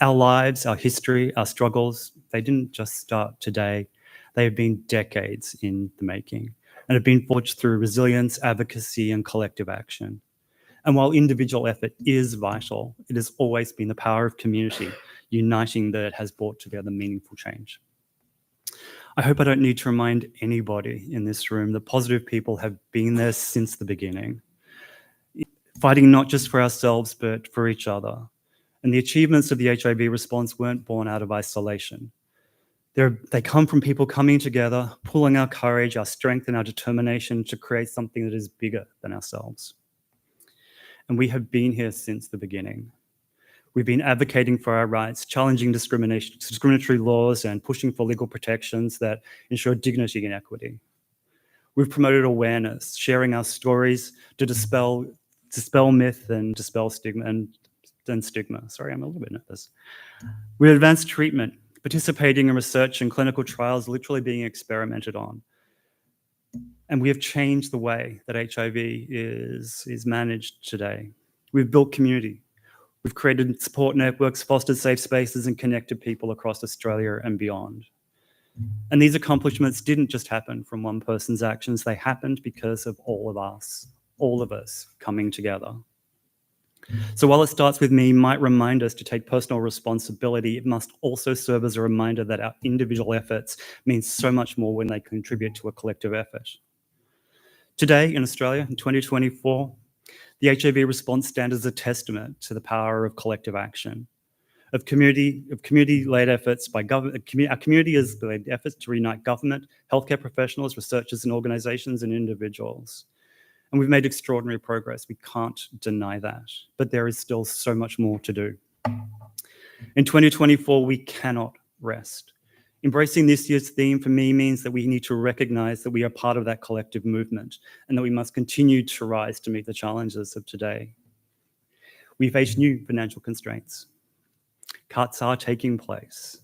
Our lives, our history, our struggles, they didn't just start today. They have been decades in the making and have been forged through resilience, advocacy, and collective action. And while individual effort is vital, it has always been the power of community uniting that has brought together meaningful change. I hope I don't need to remind anybody in this room that positive people have been there since the beginning, fighting not just for ourselves, but for each other. And the achievements of the HIV response weren't born out of isolation. They come from people coming together, pulling our courage, our strength, and our determination to create something that is bigger than ourselves. And we have been here since the beginning. We've been advocating for our rights, challenging discriminatory laws, and pushing for legal protections that ensure dignity and equity. We've promoted awareness, sharing our stories to dispel myth and dispel stigma and stigma. Sorry, I'm a little bit nervous. We advanced treatment, participating in research and clinical trials literally being experimented on. And we have changed the way that HIV is managed today. We've built community. We've created support networks, fostered safe spaces, and connected people across Australia and beyond. And these accomplishments didn't just happen from one person's actions, they happened because of all of us coming together. So while it starts with me, might remind us to take personal responsibility, it must also serve as a reminder that our individual efforts mean so much more when they contribute to a collective effort. Today in Australia, in 2024, the HIV response stands as a testament to the power of collective action, of community-led efforts by government. Our community has led efforts to reunite government, healthcare professionals, researchers, and organisations and individuals. And we've made extraordinary progress. We can't deny that, but there is still so much more to do. In 2024, we cannot rest. Embracing this year's theme for me means that we need to recognise that we are part of that collective movement and that we must continue to rise to meet the challenges of today. We face new financial constraints. Cuts are taking place.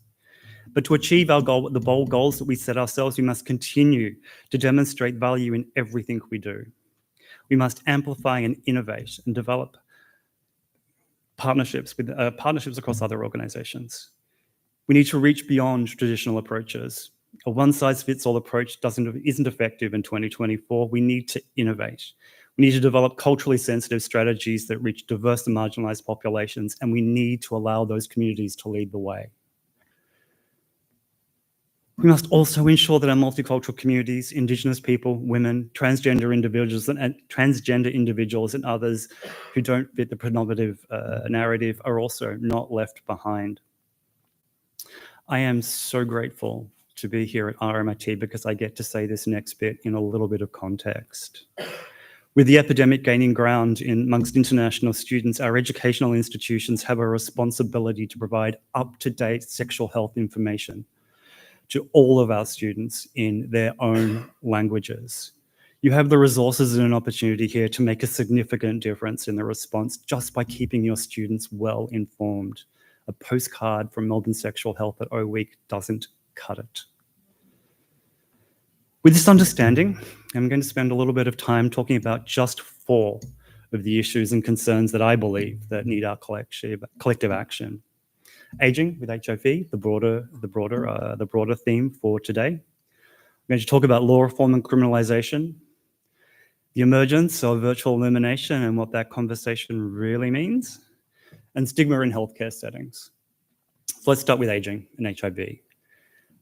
But to achieve our goal, the bold goals that we set ourselves, we must continue to demonstrate value in everything we do. We must amplify and innovate and develop partnerships across other organisations. We need to reach beyond traditional approaches. A one-size-fits-all approach isn't effective in 2024. We need to innovate. We need to develop culturally sensitive strategies that reach diverse and marginalised populations, and we need to allow those communities to lead the way. We must also ensure that our multicultural communities, Indigenous people, women, transgender individuals and others who don't fit the predominant narrative are also not left behind. I am so grateful to be here at RMIT because I get to say this next bit in a little bit of context. With the epidemic gaining ground amongst international students, our educational institutions have a responsibility to provide up-to-date sexual health information to all of our students in their own languages. You have the resources and an opportunity here to make a significant difference in the response just by keeping your students well informed. A postcard from Melbourne Sexual Health at O Week doesn't cut it. With this understanding, I'm going to spend a little bit of time talking about just 4 of the issues and concerns that I believe that need our collective action. Aging with HIV, the broader theme for today. I'm going to talk about law reform and criminalisation, the emergence of virtual illumination and what that conversation really means, and stigma in healthcare settings. So let's start with aging and HIV.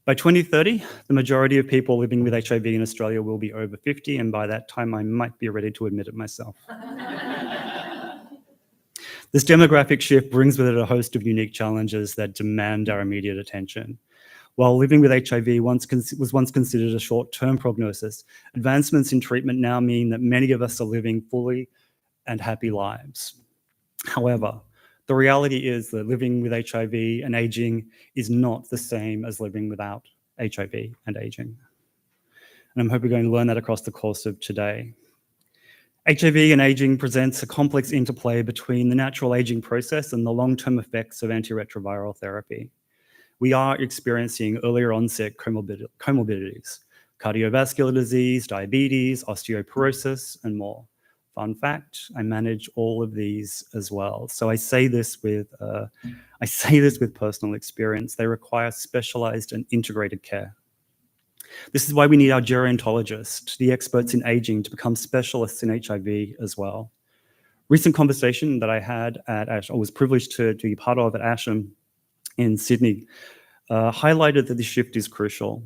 By 2030, the majority of people living with HIV in Australia will be over 50, and by that time I might be ready to admit it myself. This demographic shift brings with it a host of unique challenges that demand our immediate attention. While living with HIV was once considered a short-term prognosis, advancements in treatment now mean that many of us are living fully and happy lives. However, the reality is that living with HIV and aging is not the same as living without HIV and aging. And I'm hoping we're going to learn that across the course of today. HIV and aging presents a complex interplay between the natural aging process and the long-term effects of antiretroviral therapy. We are experiencing earlier onset comorbidities, cardiovascular disease, diabetes, osteoporosis, and more. fun fact, I manage all of these as well. So I say this with personal experience. They require specialized and integrated care. This is why we need our gerontologists, the experts in aging, to become specialists in HIV as well. Recent conversation that I had at Ash, I was privileged to be part of at Asham in Sydney, highlighted that this shift is crucial.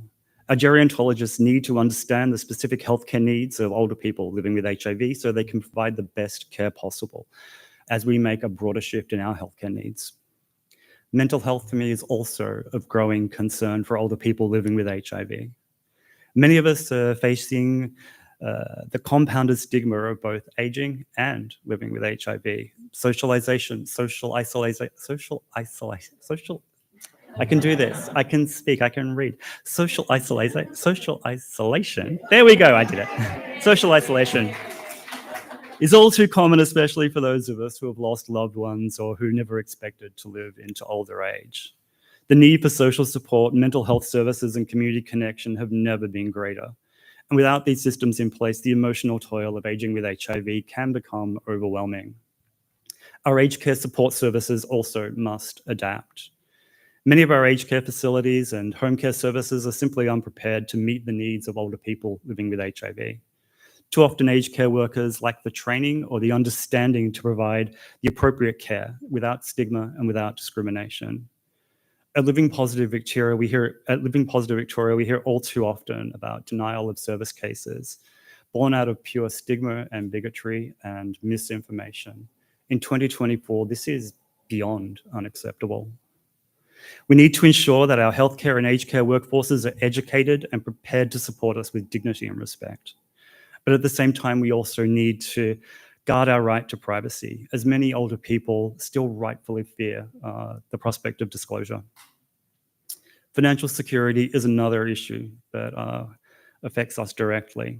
Our gerontologists need to understand the specific healthcare needs of older people living with HIV so they can provide the best care possible as we make a broader shift in our healthcare needs. Mental health for me is also of growing concern for older people living with HIV. Many of us are facing the compounded stigma of both aging and living with HIV. Socialization, social isolation, I can do this. I can speak. I can read. Social isolation. There we go. I did it. Social isolation is all too common, especially for those of us who have lost loved ones or who never expected to live into older age. The need for social support, mental health services, and community connection have never been greater. And without these systems in place, the emotional toil of aging with HIV can become overwhelming. Our aged care support services also must adapt. Many of our aged care facilities and home care services are simply unprepared to meet the needs of older people living with HIV. Too often, aged care workers lack the training or the understanding to provide the appropriate care without stigma and without discrimination. At Living Positive Victoria, we hear all too often about denial of service cases, born out of pure stigma and bigotry and misinformation. In 2024, this is beyond unacceptable. We need to ensure that our healthcare and aged care workforces are educated and prepared to support us with dignity and respect. But at the same time, we also need to guard our right to privacy, as many older people still rightfully fear the prospect of disclosure. Financial security is another issue that affects us directly.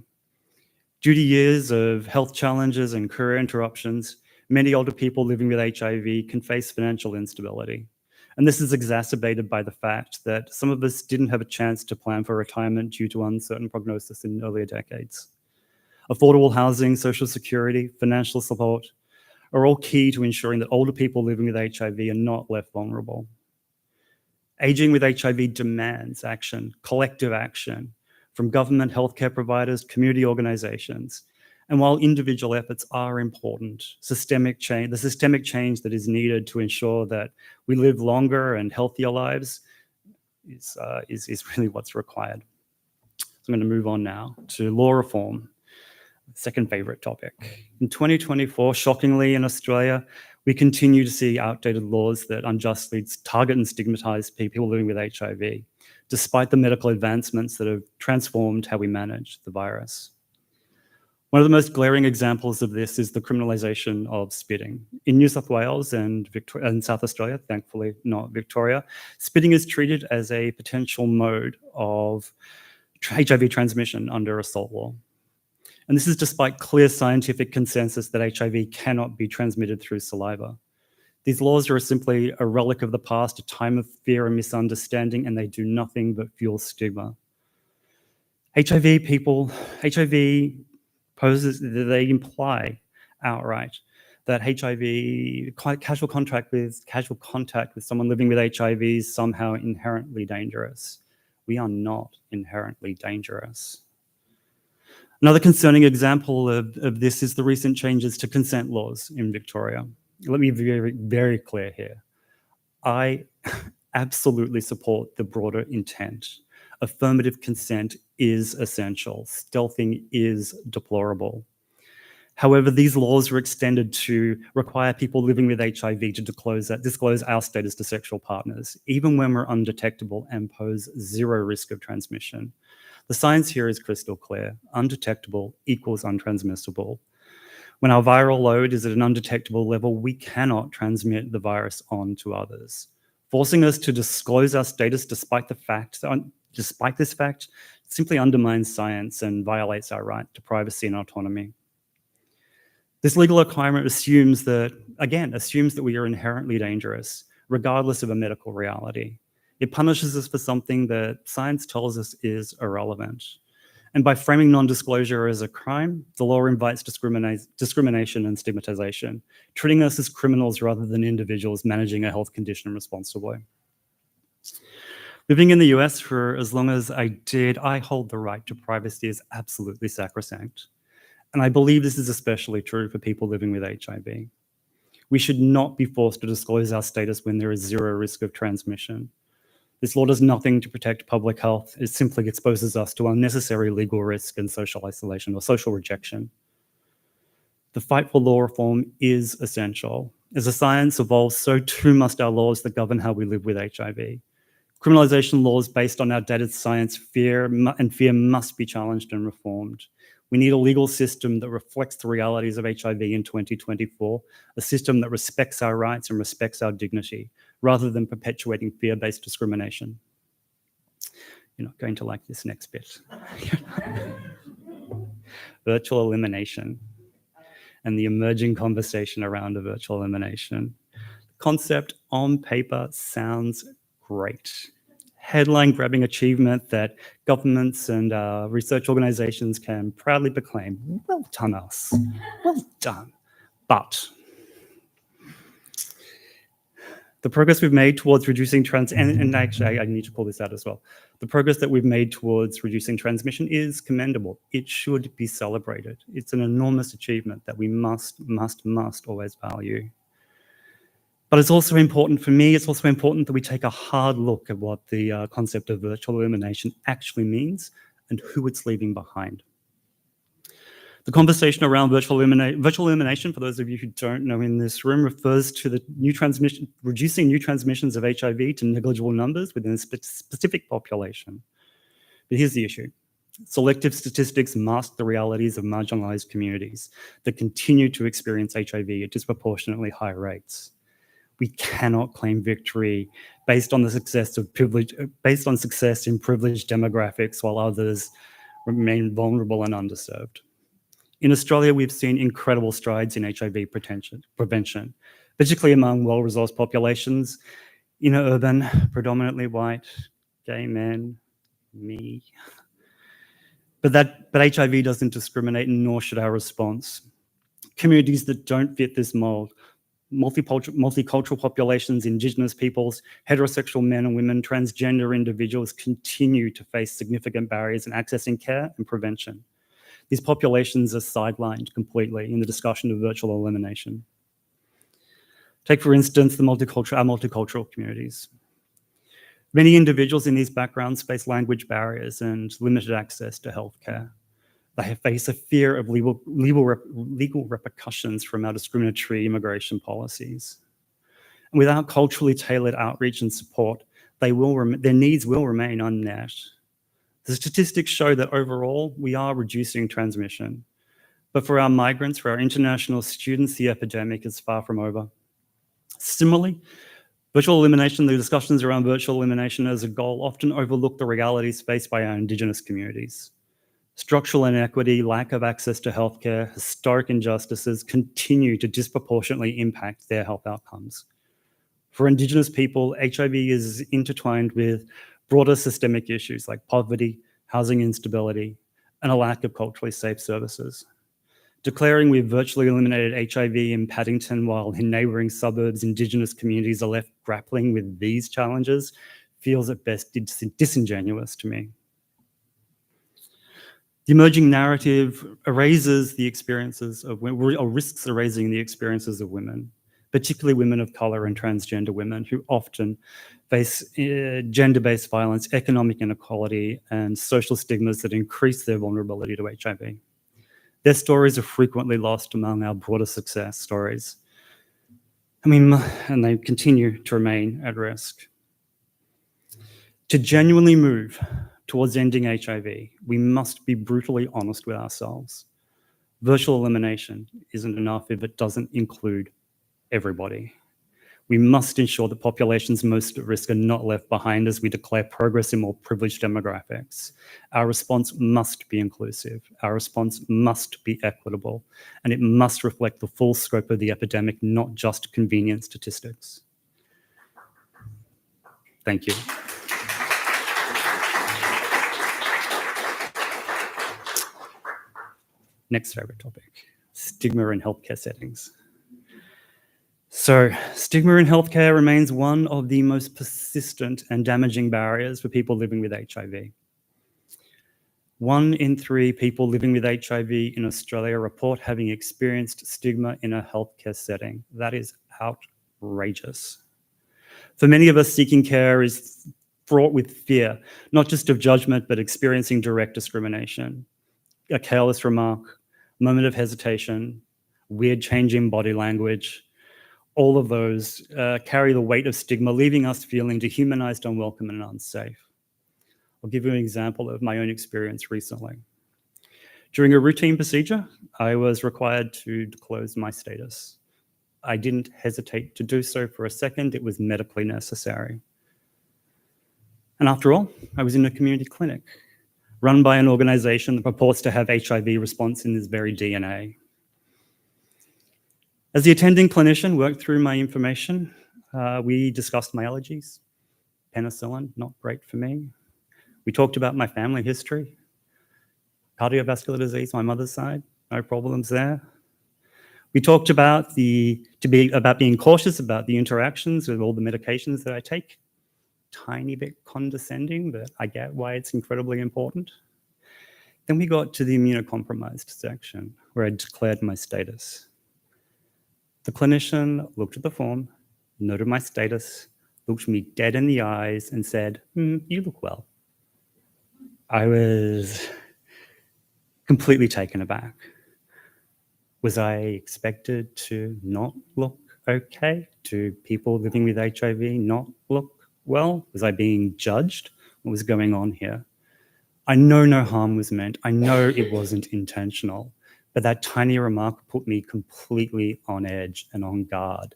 Due to years of health challenges and career interruptions, many older people living with HIV can face financial instability. And this is exacerbated by the fact that some of us didn't have a chance to plan for retirement due to uncertain prognosis in earlier decades. Affordable housing, social security, financial support are all key to ensuring that older people living with HIV are not left vulnerable. Aging with HIV demands action, collective action, from government healthcare providers, community organizations. And while individual efforts are important, the systemic change that is needed to ensure that we live longer and healthier lives is really what's required. So I'm going to move on now to law reform, second favorite topic. In 2024, shockingly in Australia, we continue to see outdated laws that unjustly target and stigmatize people living with HIV, despite the medical advancements that have transformed how we manage the virus. One of the most glaring examples of this is the criminalisation of spitting. In New South Wales and South Australia, thankfully not Victoria, spitting is treated as a potential mode of HIV transmission under assault law. And this is despite clear scientific consensus that HIV cannot be transmitted through saliva. These laws are simply a relic of the past, a time of fear and misunderstanding, and they do nothing but fuel stigma. HIV poses, they imply outright that HIV, casual contact with someone living with HIV is somehow inherently dangerous. We are not inherently dangerous. Another concerning example of this is the recent changes to consent laws in Victoria. Let me be very, very clear here. I absolutely support the broader intent. Affirmative consent is essential. Stealthing is deplorable. However, these laws are extended to require people living with HIV to disclose our status to sexual partners, even when we're undetectable and pose zero risk of transmission. The science here is crystal clear. Undetectable equals untransmissible. When our viral load is at an undetectable level, we cannot transmit the virus on to others. Forcing us to disclose our status despite this fact simply undermines science and violates our right to privacy and autonomy. This legal requirement assumes that we are inherently dangerous, regardless of a medical reality. It punishes us for something that science tells us is irrelevant. And by framing non-disclosure as a crime, the law invites discrimination and stigmatization, treating us as criminals rather than individuals managing a health condition responsibly. Living in the US for as long as I did, I hold the right to privacy as absolutely sacrosanct. And I believe this is especially true for people living with HIV. We should not be forced to disclose our status when there is zero risk of transmission. This law does nothing to protect public health. It simply exposes us to unnecessary legal risk and social isolation or social rejection. The fight for law reform is essential. As the science evolves, so too must our laws that govern how we live with HIV. Criminalization laws based on outdated science, fear must be challenged and reformed. We need a legal system that reflects the realities of HIV in 2024, a system that respects our rights and respects our dignity, rather than perpetuating fear-based discrimination. You're not going to like this next bit. Virtual elimination and the emerging conversation around a virtual elimination. The concept on paper sounds great. Headline-grabbing achievement that governments and research organizations can proudly proclaim. Well done, us. Well done. But the progress we've made towards reducing and actually I need to call this out as well. The progress that we've made towards reducing transmission is commendable. It should be celebrated. It's an enormous achievement that we must always value. But it's also important for me, it's also important that we take a hard look at what the concept of virtual elimination actually means and who it's leaving behind. The conversation around virtual elimination, for those of you who don't know in this room, refers to the reducing new transmissions of HIV to negligible numbers within a specific population. But here's the issue. Selective statistics mask the realities of marginalized communities that continue to experience HIV at disproportionately high rates. We cannot claim victory based on the success in privileged demographics while others remain vulnerable and underserved. In Australia, we've seen incredible strides in HIV prevention, particularly among well-resourced populations in urban, predominantly white, gay men, me. But HIV doesn't discriminate, nor should our response. Communities that don't fit this mold, multicultural populations, Indigenous peoples, heterosexual men and women, transgender individuals continue to face significant barriers in accessing care and prevention. These populations are sidelined completely in the discussion of virtual elimination. Take, for instance, our multicultural communities. Many individuals in these backgrounds face language barriers and limited access to healthcare. They face a fear of legal repercussions from our discriminatory immigration policies. And without culturally tailored outreach and support, their needs will remain unmet. The statistics show that overall, we are reducing transmission. But for our migrants, for our international students, the epidemic is far from over. Similarly, the discussions around virtual elimination as a goal often overlook the realities faced by our Indigenous communities. Structural inequity, lack of access to healthcare, historic injustices continue to disproportionately impact their health outcomes. For Indigenous people, HIV is intertwined with broader systemic issues like poverty, housing instability, and a lack of culturally safe services. Declaring we've virtually eliminated HIV in Paddington while in neighbouring suburbs, Indigenous communities are left grappling with these challenges feels at best disingenuous to me. The emerging narrative erases the experiences of women, or risks erasing the experiences of women, particularly women of colour and transgender women who often face gender-based violence, economic inequality, and social stigmas that increase their vulnerability to HIV. Their stories are frequently lost among our broader success stories. And they continue to remain at risk. To genuinely move towards ending HIV, we must be brutally honest with ourselves. Virtual elimination isn't enough if it doesn't include everybody. We must ensure that populations most at risk are not left behind as we declare progress in more privileged demographics. Our response must be inclusive. Our response must be equitable, and it must reflect the full scope of the epidemic, not just convenient statistics. Thank you. Next favorite topic, stigma in healthcare settings. So stigma in healthcare remains one of the most persistent and damaging barriers for people living with HIV. 1 in 3 people living with HIV in Australia report having experienced stigma in a healthcare setting. That is outrageous. For many of us, seeking care is fraught with fear, not just of judgment, but experiencing direct discrimination. A careless remark, moment of hesitation, weird change in body language, all of those carry the weight of stigma, leaving us feeling dehumanized, unwelcome, and unsafe. I'll give you an example of my own experience recently. During a routine procedure, I was required to disclose my status. I didn't hesitate to do so for a second. It was medically necessary. And after all, I was in a community clinic run by an organization that purports to have HIV response in its very DNA. As the attending clinician worked through my information, we discussed my allergies. Penicillin, not great for me. We talked about my family history. Cardiovascular disease, my mother's side, no problems there. We talked about being cautious about the interactions with all the medications that I take. Tiny bit condescending, but I get why it's incredibly important. Then we got to the immunocompromised section where I declared my status. The clinician looked at the form, noted my status, looked me dead in the eyes and said, "You look well." I was completely taken aback. Was I expected to not look okay? Do people living with HIV not look well? Was I being judged? What was going on here? I know no harm was meant. I know it wasn't intentional, but that tiny remark put me completely on edge and on guard,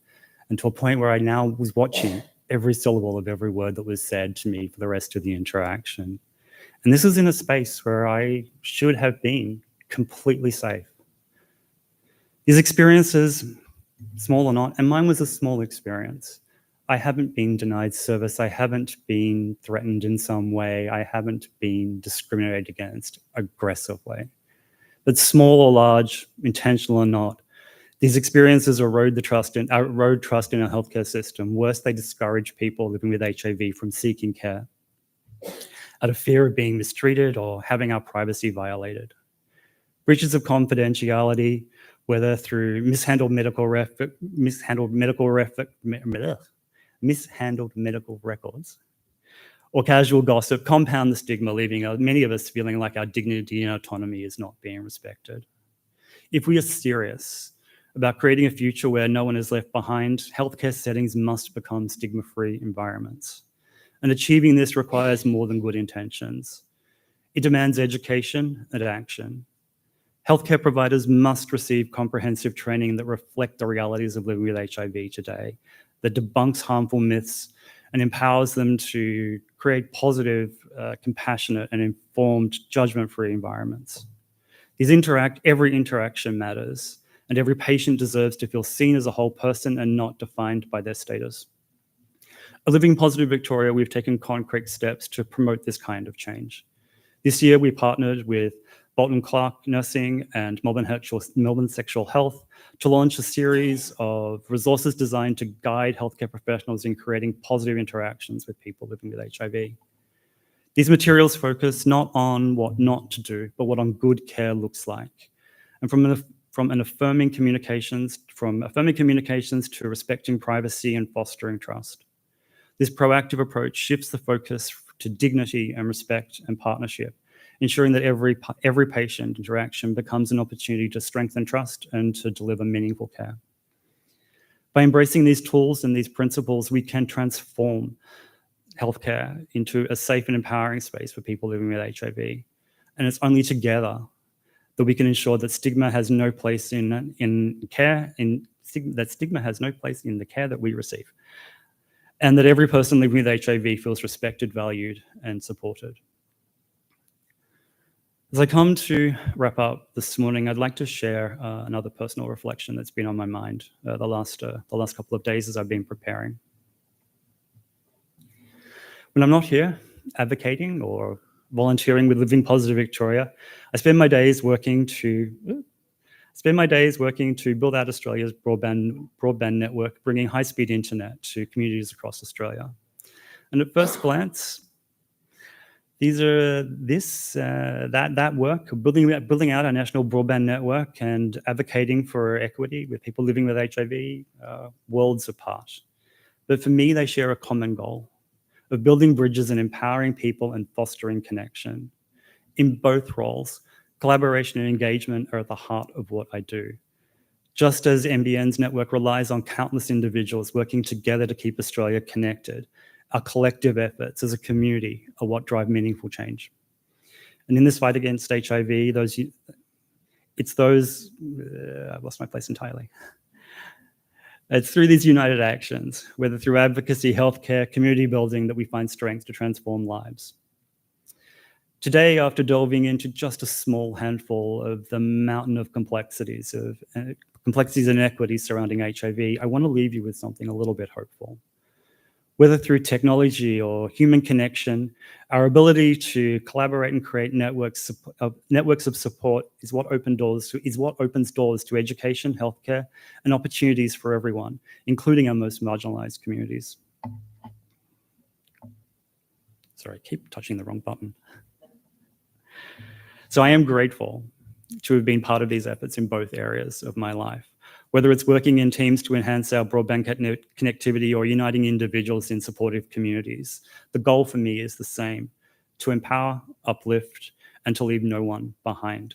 and to a point where I now was watching every syllable of every word that was said to me for the rest of the interaction. And this was in a space where I should have been completely safe. These experiences, small or not, and mine was a small experience. I haven't been denied service. I haven't been threatened in some way. I haven't been discriminated against aggressively. But small or large, intentional or not, these experiences erode trust in our healthcare system. Worse, they discourage people living with HIV from seeking care out of fear of being mistreated or having our privacy violated. Breaches of confidentiality, whether through mishandled medical records or casual gossip, compound the stigma, leaving many of us feeling like our dignity and autonomy is not being respected. If we are serious about creating a future where no one is left behind, healthcare settings must become stigma-free environments. And achieving this requires more than good intentions. It demands education and action. Healthcare providers must receive comprehensive training that reflect the realities of living with HIV today, that debunks harmful myths and empowers them to create positive, compassionate, and informed, judgment-free environments. Every interaction matters, and every patient deserves to feel seen as a whole person and not defined by their status. At Living Positive Victoria, we've taken concrete steps to promote this kind of change. This year, we partnered with Bolton Clark Nursing and Melbourne Sexual Health to launch a series of resources designed to guide healthcare professionals in creating positive interactions with people living with HIV. These materials focus not on what not to do, but what on good care looks like. And from affirming communications to respecting privacy and fostering trust. This proactive approach shifts the focus to dignity and respect and partnership, ensuring that every patient interaction becomes an opportunity to strengthen trust and to deliver meaningful care. By embracing these tools and these principles, we can transform healthcare into a safe and empowering space for people living with HIV. And it's only together that we can ensure that stigma has no place in care, that stigma has no place in the care that we receive, and that every person living with HIV feels respected, valued, and supported. As I come to wrap up this morning, I'd like to share another personal reflection that's been on my mind the last couple of days as I've been preparing. When I'm not here advocating or volunteering with Living Positive Victoria, I spend my days working to Spend my days working to build out Australia's broadband network, bringing high-speed internet to communities across Australia. And at first glance, that work, building out our national broadband network and advocating for equity with people living with HIV, worlds apart. But for me, they share a common goal of building bridges and empowering people and fostering connection. In both roles, collaboration and engagement are at the heart of what I do. Just as NBN's network relies on countless individuals working together to keep Australia connected, our collective efforts as a community are what drive meaningful change. And in this fight against HIV, I've lost my place entirely. It's through these united actions, whether through advocacy, healthcare, community building, that we find strength to transform lives. Today, after delving into just a small handful of the mountain of complexities and inequities surrounding HIV, I want to leave you with something a little bit hopeful. Whether through technology or human connection, our ability to collaborate and create networks of support is what opens doors to education, healthcare, and opportunities for everyone, including our most marginalized communities. Sorry, I keep touching the wrong button. So I am grateful to have been part of these efforts in both areas of my life, whether it's working in teams to enhance our broadband connectivity or uniting individuals in supportive communities. The goal for me is the same: to empower, uplift, and to leave no one behind.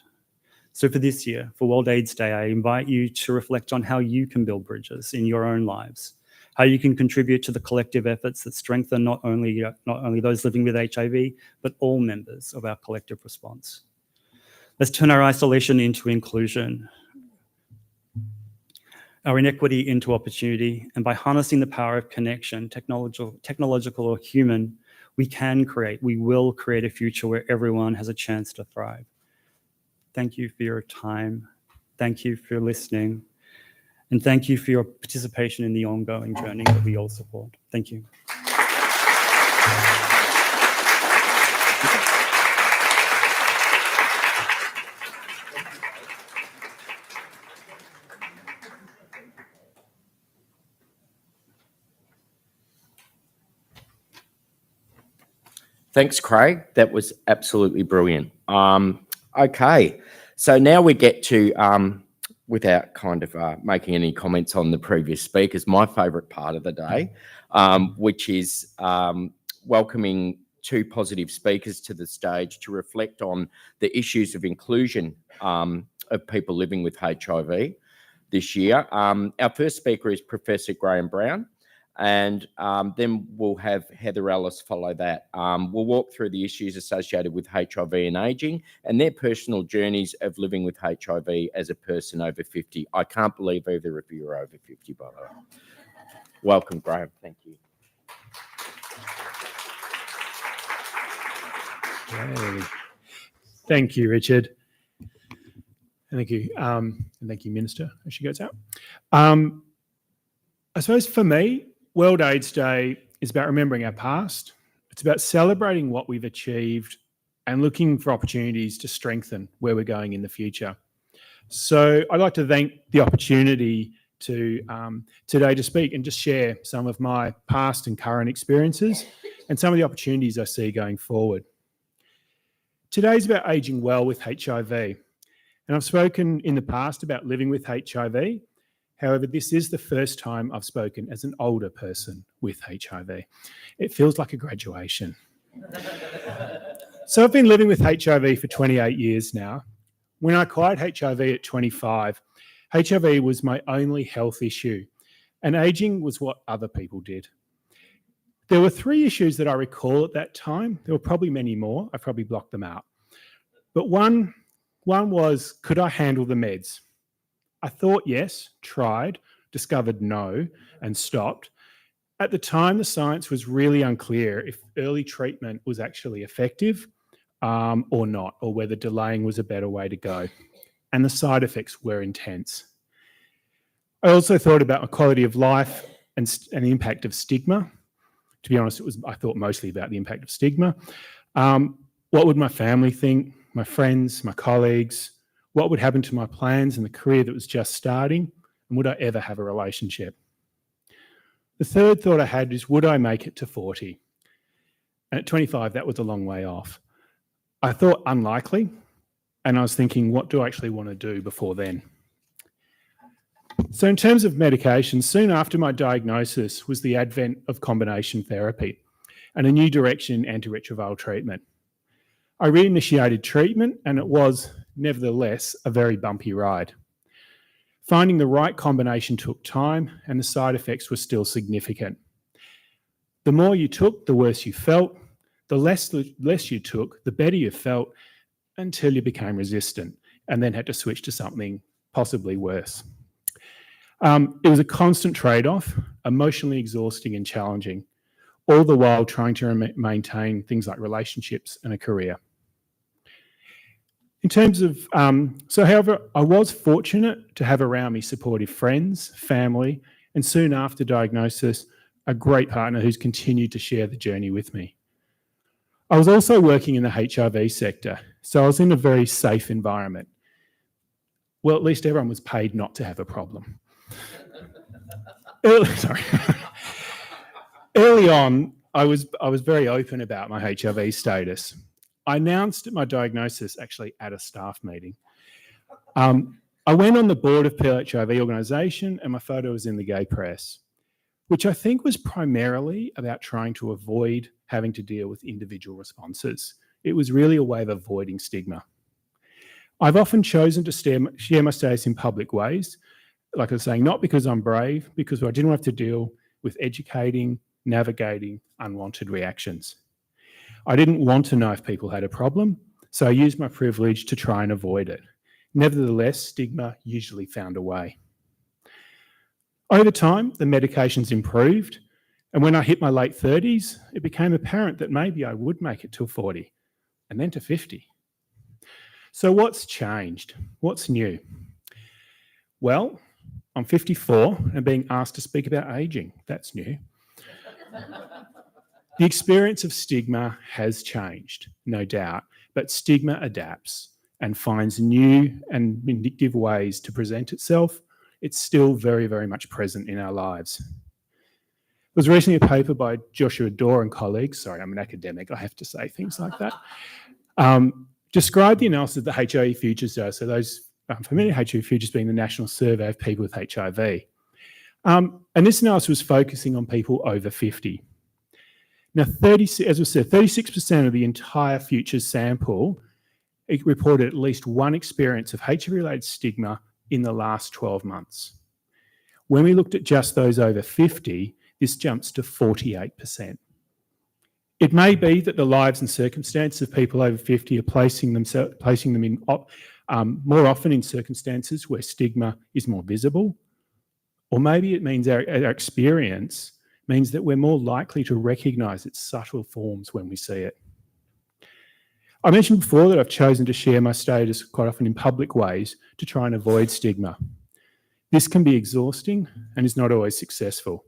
So for this year, for World AIDS Day, I invite you to reflect on how you can build bridges in your own lives, how you can contribute to the collective efforts that strengthen not only those living with HIV, but all members of our collective response. Let's turn our isolation into inclusion, our inequity into opportunity, and by harnessing the power of connection, technological or human, we will create a future where everyone has a chance to thrive. Thank you for your time. Thank you for listening. And thank you for your participation in the ongoing journey that we all support. Thank you. Thanks, Craig. That was absolutely brilliant. Okay, so now we get to, without kind of making any comments on the previous speakers, my favourite part of the day, which is welcoming two positive speakers to the stage to reflect on the issues of inclusion of people living with HIV this year. Our first speaker is Professor Graham Brown. And then we'll have Heather Ellis follow that. We'll walk through the issues associated with HIV and ageing and their personal journeys of living with HIV as a person over 50. I can't believe either of you are over 50, by the way. Welcome, Graham. Thank you. Okay. Thank you, Richard. And thank you. And thank you, Minister, as she goes out. I suppose for me, World AIDS Day is about remembering our past. It's about celebrating what we've achieved and looking for opportunities to strengthen where we're going in the future. So I'd like to thank the opportunity to today to speak and just share some of my past and current experiences and some of the opportunities I see going forward. Today's about aging well with HIV. And I've spoken in the past about living with HIV. However, this is the first time I've spoken as an older person with HIV. It feels like a graduation. So I've been living with HIV for 28 years now. When I acquired HIV at 25, HIV was my only health issue, and ageing was what other people did. There were 3 issues that I recall at that time. There were probably many more. I probably blocked them out. But one was, could I handle the meds? I thought yes, tried, discovered no, and stopped. At the time, the science was really unclear if early treatment was actually effective or not, or whether delaying was a better way to go. And the side effects were intense. I also thought about my quality of life and the impact of stigma. To be honest, I thought mostly about the impact of stigma. What would my family think, my friends, my colleagues? What would happen to my plans and the career that was just starting? And would I ever have a relationship? The third thought I had is, would I make it to 40? And at 25, that was a long way off. I thought unlikely, and I was thinking, what do I actually want to do before then? So in terms of medication, soon after my diagnosis was the advent of combination therapy and a new direction in antiretroviral treatment. I reinitiated treatment, and it was, nevertheless, a very bumpy ride. Finding the right combination took time, and the side effects were still significant. The more you took, the worse you felt. The less you took, the better you felt, until you became resistant and then had to switch to something possibly worse. It was a constant trade-off, emotionally exhausting and challenging, all the while trying to maintain things like relationships and a career. In terms of, however, I was fortunate to have around me supportive friends, family, and soon after diagnosis, a great partner who's continued to share the journey with me. I was also working in the HIV sector, so I was in a very safe environment. Well, at least everyone was paid not to have a problem. Early on, I was very open about my HIV status. I announced my diagnosis actually at a staff meeting. I went on the board of PLHIV organisation, and my photo was in the gay press, which I think was primarily about trying to avoid having to deal with individual responses. It was really a way of avoiding stigma. I've often chosen to share my status in public ways, like I was saying, not because I'm brave, because I didn't have to deal with navigating unwanted reactions. I didn't want to know if people had a problem, so I used my privilege to try and avoid it. Nevertheless, stigma usually found a way. Over time, the medications improved, and when I hit my late 30s, it became apparent that maybe I would make it till 40, and then to 50. So what's changed? What's new? Well, I'm 54 and being asked to speak about ageing. That's new. The experience of stigma has changed, no doubt, but stigma adapts and finds new and vindictive ways to present itself. It's still very, very much present in our lives. There was recently a paper by Joshua Dorr and colleagues, sorry, I'm an academic, I have to say things like that, described the analysis of the HIV Futures data, so those familiar HIV Futures being the national survey of people with HIV. And this analysis was focusing on people over 50. Now, as we said, 36% of the entire Futures sample reported at least one experience of HIV-related stigma in the last 12 months. When we looked at just those over 50, this jumps to 48%. It may be that the lives and circumstances of people over 50 are placing them in more often in circumstances where stigma is more visible, or maybe it means our experience means that we're more likely to recognise its subtle forms when we see it. I mentioned before that I've chosen to share my status quite often in public ways to try and avoid stigma. This can be exhausting and is not always successful.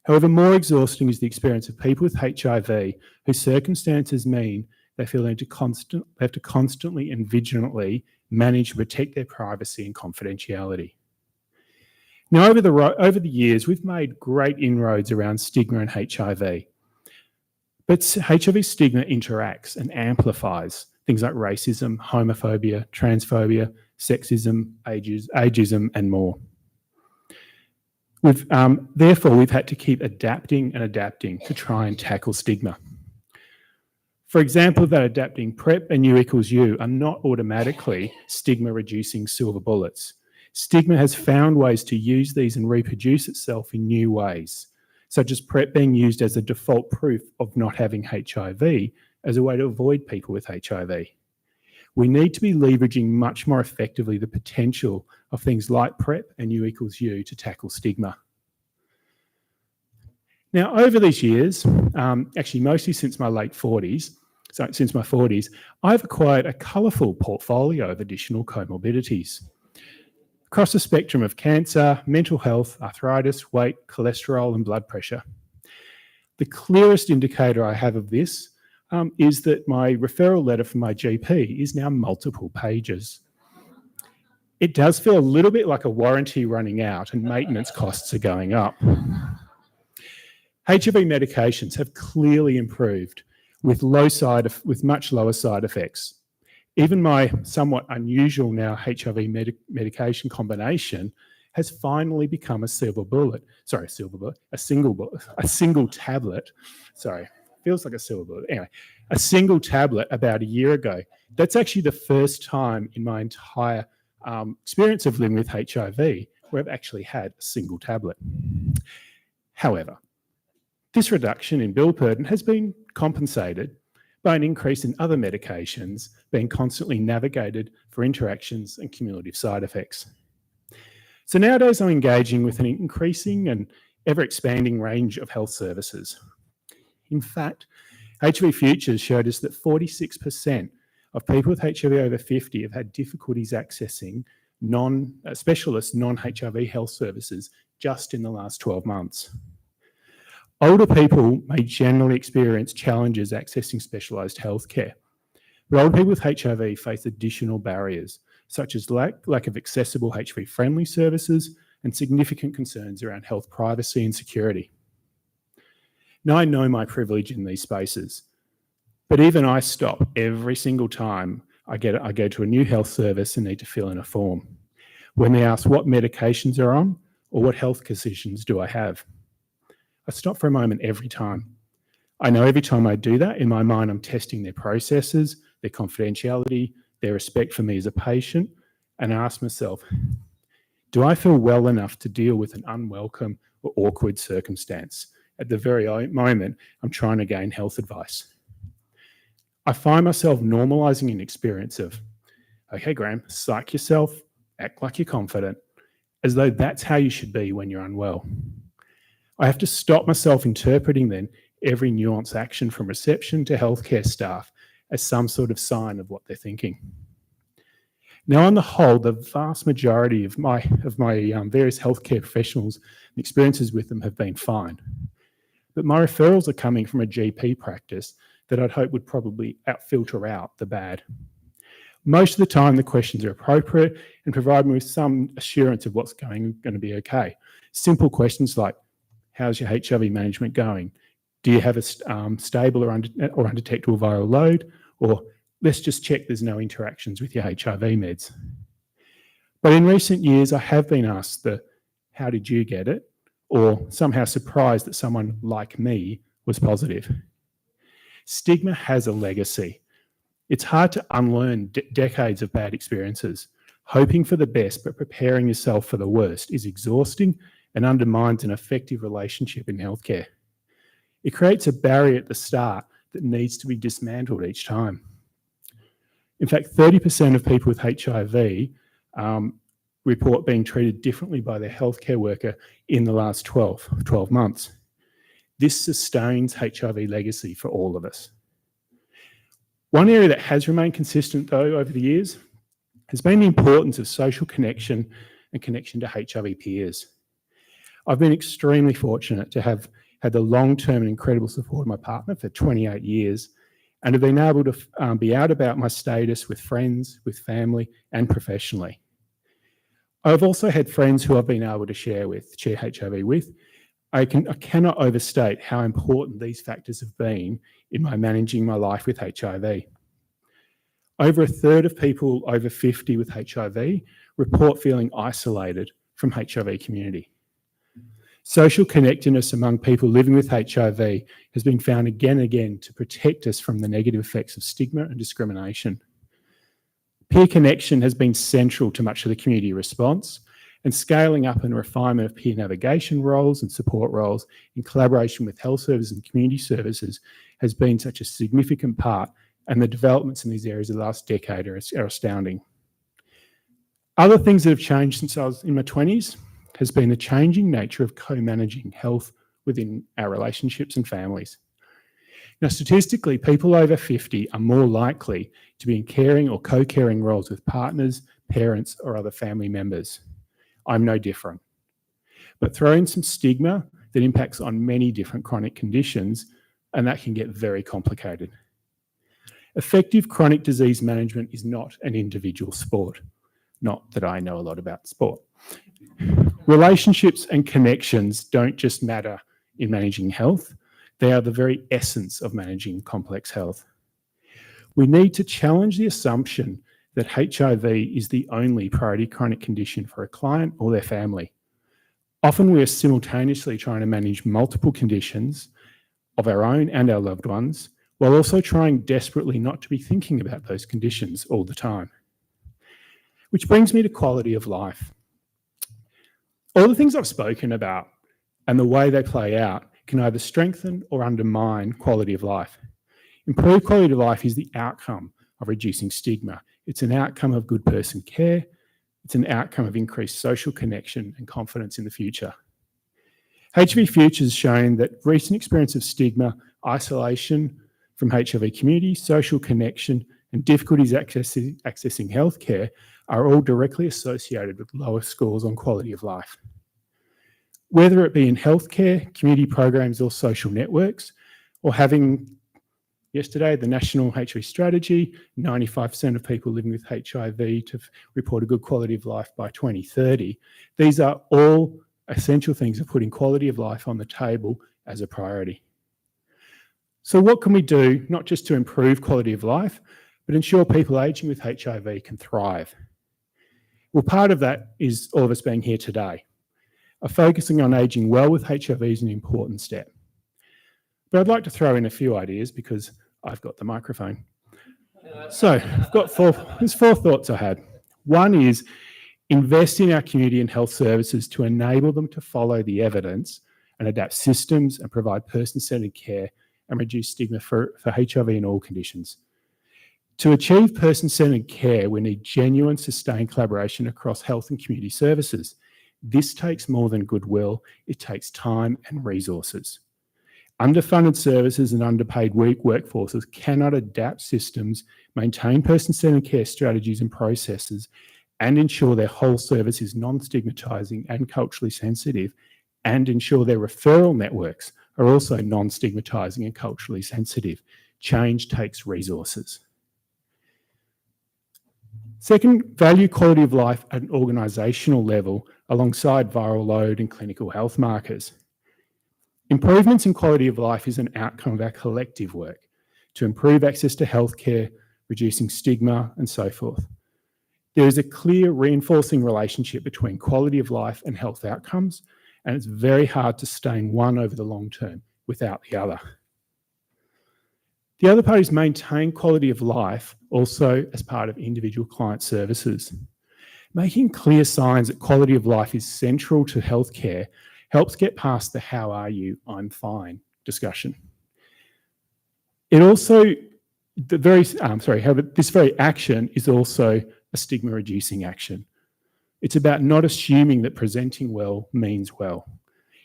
However, more exhausting is the experience of people with HIV whose circumstances mean they feel they have to constantly and vigilantly manage and protect their privacy and confidentiality. Now, over the years, we've made great inroads around stigma and HIV. But HIV stigma interacts and amplifies things like racism, homophobia, transphobia, sexism, ageism, and more. Therefore, we've had to keep adapting to try and tackle stigma. For example, that adapting PrEP and U equals U are not automatically stigma-reducing silver bullets. Stigma has found ways to use these and reproduce itself in new ways, such as PrEP being used as a default proof of not having HIV as a way to avoid people with HIV. We need to be leveraging much more effectively the potential of things like PrEP and U equals U to tackle stigma. Now, over these years, actually mostly since my late 40s, since my 40s, I've acquired a colourful portfolio of additional comorbidities across the spectrum of cancer, mental health, arthritis, weight, cholesterol, and blood pressure. The clearest indicator I have of this is that my referral letter from my GP is now multiple pages. It does feel a little bit like a warranty running out and maintenance costs are going up. HIV medications have clearly improved with much lower side effects. Even my somewhat unusual now HIV medication combination has finally become a single tablet. Sorry, feels like a silver bullet. Anyway, a single tablet about a year ago. That's actually the first time in my entire experience of living with HIV where I've actually had a single tablet. However, this reduction in bill burden has been compensated by an increase in other medications being constantly navigated for interactions and cumulative side effects. So nowadays I'm engaging with an increasing and ever-expanding range of health services. In fact, HIV Futures showed us that 46% of people with HIV over 50 have had difficulties accessing specialist non-HIV health services just in the last 12 months. Older people may generally experience challenges accessing specialised healthcare, but older people with HIV face additional barriers, such as lack of accessible HIV-friendly services and significant concerns around health privacy and security. Now, I know my privilege in these spaces, but even I stop every single time I go to a new health service and need to fill in a form. When they ask what medications are on or what health conditions do I have, I stop for a moment every time. I know every time I do that, in my mind, I'm testing their processes, their confidentiality, their respect for me as a patient, and I ask myself, do I feel well enough to deal with an unwelcome or awkward circumstance at the very moment I'm trying to gain health advice? I find myself normalising an experience of, okay, Graham, psych yourself, act like you're confident, as though that's how you should be when you're unwell. I have to stop myself interpreting then every nuanced action from reception to healthcare staff as some sort of sign of what they're thinking. Now, on the whole, the vast majority of my various healthcare professionals and experiences with them have been fine. But my referrals are coming from a GP practice that I'd hope would probably filter out the bad. Most of the time, the questions are appropriate and provide me with some assurance of what's going to be okay. Simple questions like, how's your HIV management going? Do you have a stable or undetectable viral load? Or let's just check there's no interactions with your HIV meds. But in recent years, I have been asked how did you get it? Or somehow surprised that someone like me was positive. Stigma has a legacy. It's hard to unlearn decades of bad experiences. Hoping for the best but preparing yourself for the worst is exhausting and undermines an effective relationship in healthcare. It creates a barrier at the start that needs to be dismantled each time. In fact, 30% of people with HIV report being treated differently by their healthcare worker in the last 12 months. This sustains HIV legacy for all of us. One area that has remained consistent, though, over the years has been the importance of social connection and connection to HIV peers. I've been extremely fortunate to have had the long-term and incredible support of my partner for 28 years and have been able to be out about my status with friends, with family, and professionally. I've also had friends who I've been able to share HIV with. I cannot overstate how important these factors have been in managing my life with HIV. Over a third of people over 50 with HIV report feeling isolated from HIV community. Social connectedness among people living with HIV has been found again and again to protect us from the negative effects of stigma and discrimination. Peer connection has been central to much of the community response, and scaling up and refinement of peer navigation roles and support roles in collaboration with health services and community services has been such a significant part, and the developments in these areas of the last decade are astounding. Other things that have changed since I was in my 20s has been the changing nature of co-managing health within our relationships and families. Now, statistically, people over 50 are more likely to be in caring or co-caring roles with partners, parents, or other family members. I'm no different. But throw in some stigma that impacts on many different chronic conditions, and that can get very complicated. Effective chronic disease management is not an individual sport. Not that I know a lot about sport. Relationships and connections don't just matter in managing health. They are the very essence of managing complex health. We need to challenge the assumption that HIV is the only priority chronic condition for a client or their family. Often we are simultaneously trying to manage multiple conditions of our own and our loved ones, while also trying desperately not to be thinking about those conditions all the time. Which brings me to quality of life. All the things I've spoken about and the way they play out can either strengthen or undermine quality of life. Improved quality of life is the outcome of reducing stigma. It's an outcome of good person care. It's an outcome of increased social connection and confidence in the future. HIV Future has shown that recent experience of stigma, isolation from HIV community, social connection, and difficulties accessing healthcare are all directly associated with lower scores on quality of life. Whether it be in healthcare, community programs, or social networks, or having yesterday the National HIV Strategy, 95% of people living with HIV to report a good quality of life by 2030. These are all essential things of putting quality of life on the table as a priority. So what can we do, not just to improve quality of life, but ensure people aging with HIV can thrive? Well, part of that is all of us being here today. Focusing on aging well with HIV is an important step. But I'd like to throw in a few ideas because I've got the microphone. So I've got there's four thoughts I had. One is invest in our community and health services to enable them to follow the evidence and adapt systems and provide person-centered care and reduce stigma for HIV in all conditions. To achieve person-centered care, we need genuine, sustained collaboration across health and community services. This takes more than goodwill. It takes time and resources. Underfunded services and underpaid workforces cannot adapt systems, maintain person-centered care strategies and processes, and ensure their whole service is non-stigmatising and culturally sensitive, and ensure their referral networks are also non-stigmatising and culturally sensitive. Change takes resources. Second, value quality of life at an organisational level alongside viral load and clinical health markers. Improvements in quality of life is an outcome of our collective work to improve access to healthcare, reducing stigma, and so forth. There is a clear reinforcing relationship between quality of life and health outcomes, and it's very hard to sustain one over the long term without the other. The other part is maintain quality of life also as part of individual client services. Making clear signs that quality of life is central to healthcare helps get past the "how are you, I'm fine" discussion. It also, this very action is also a stigma reducing action. It's about not assuming that presenting well means well.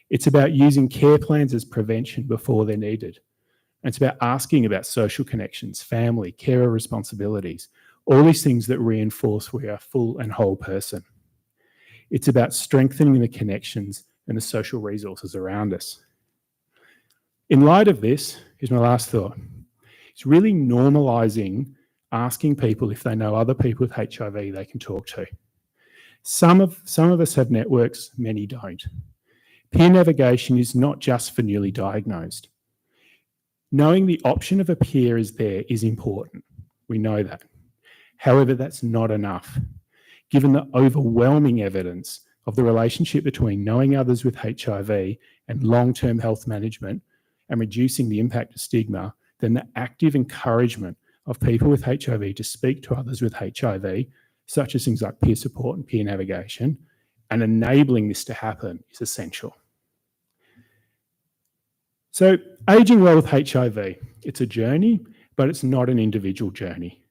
It's about using care plans as prevention before they're needed. And it's about asking about social connections, family, carer responsibilities, all these things that reinforce we are a full and whole person. It's about strengthening the connections and the social resources around us. In light of this, here's my last thought. It's really normalising asking people if they know other people with HIV they can talk to. Some of us have networks, many don't. Peer navigation is not just for newly diagnosed. Knowing the option of a peer is there is important. We know that. However, that's not enough. Given the overwhelming evidence of the relationship between knowing others with HIV and long-term health management and reducing the impact of stigma, then the active encouragement of people with HIV to speak to others with HIV, such as things like peer support and peer navigation, and enabling this to happen is essential. So, aging well with HIV, it's a journey, but it's not an individual journey.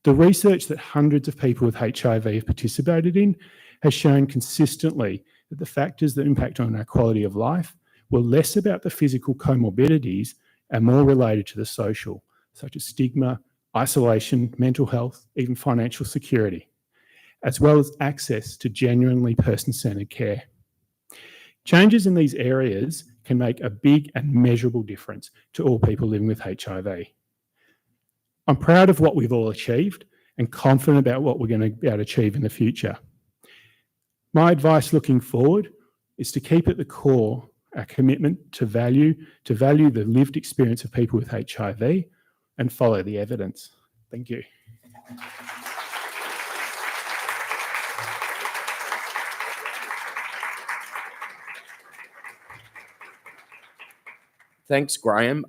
The research that hundreds of people with HIV have participated in has shown consistently that the factors that impact on our quality of life were less about the physical comorbidities and more related to the social, such as stigma, isolation, mental health, even financial security, as well as access to genuinely person-centered care. Changes in these areas can make a big and measurable difference to all people living with HIV. I'm proud of what we've all achieved, and confident about what we're going to be able to achieve in the future. My advice looking forward is to keep at the core our commitment to value the lived experience of people with HIV and follow the evidence. Thank you. Thanks, Graham.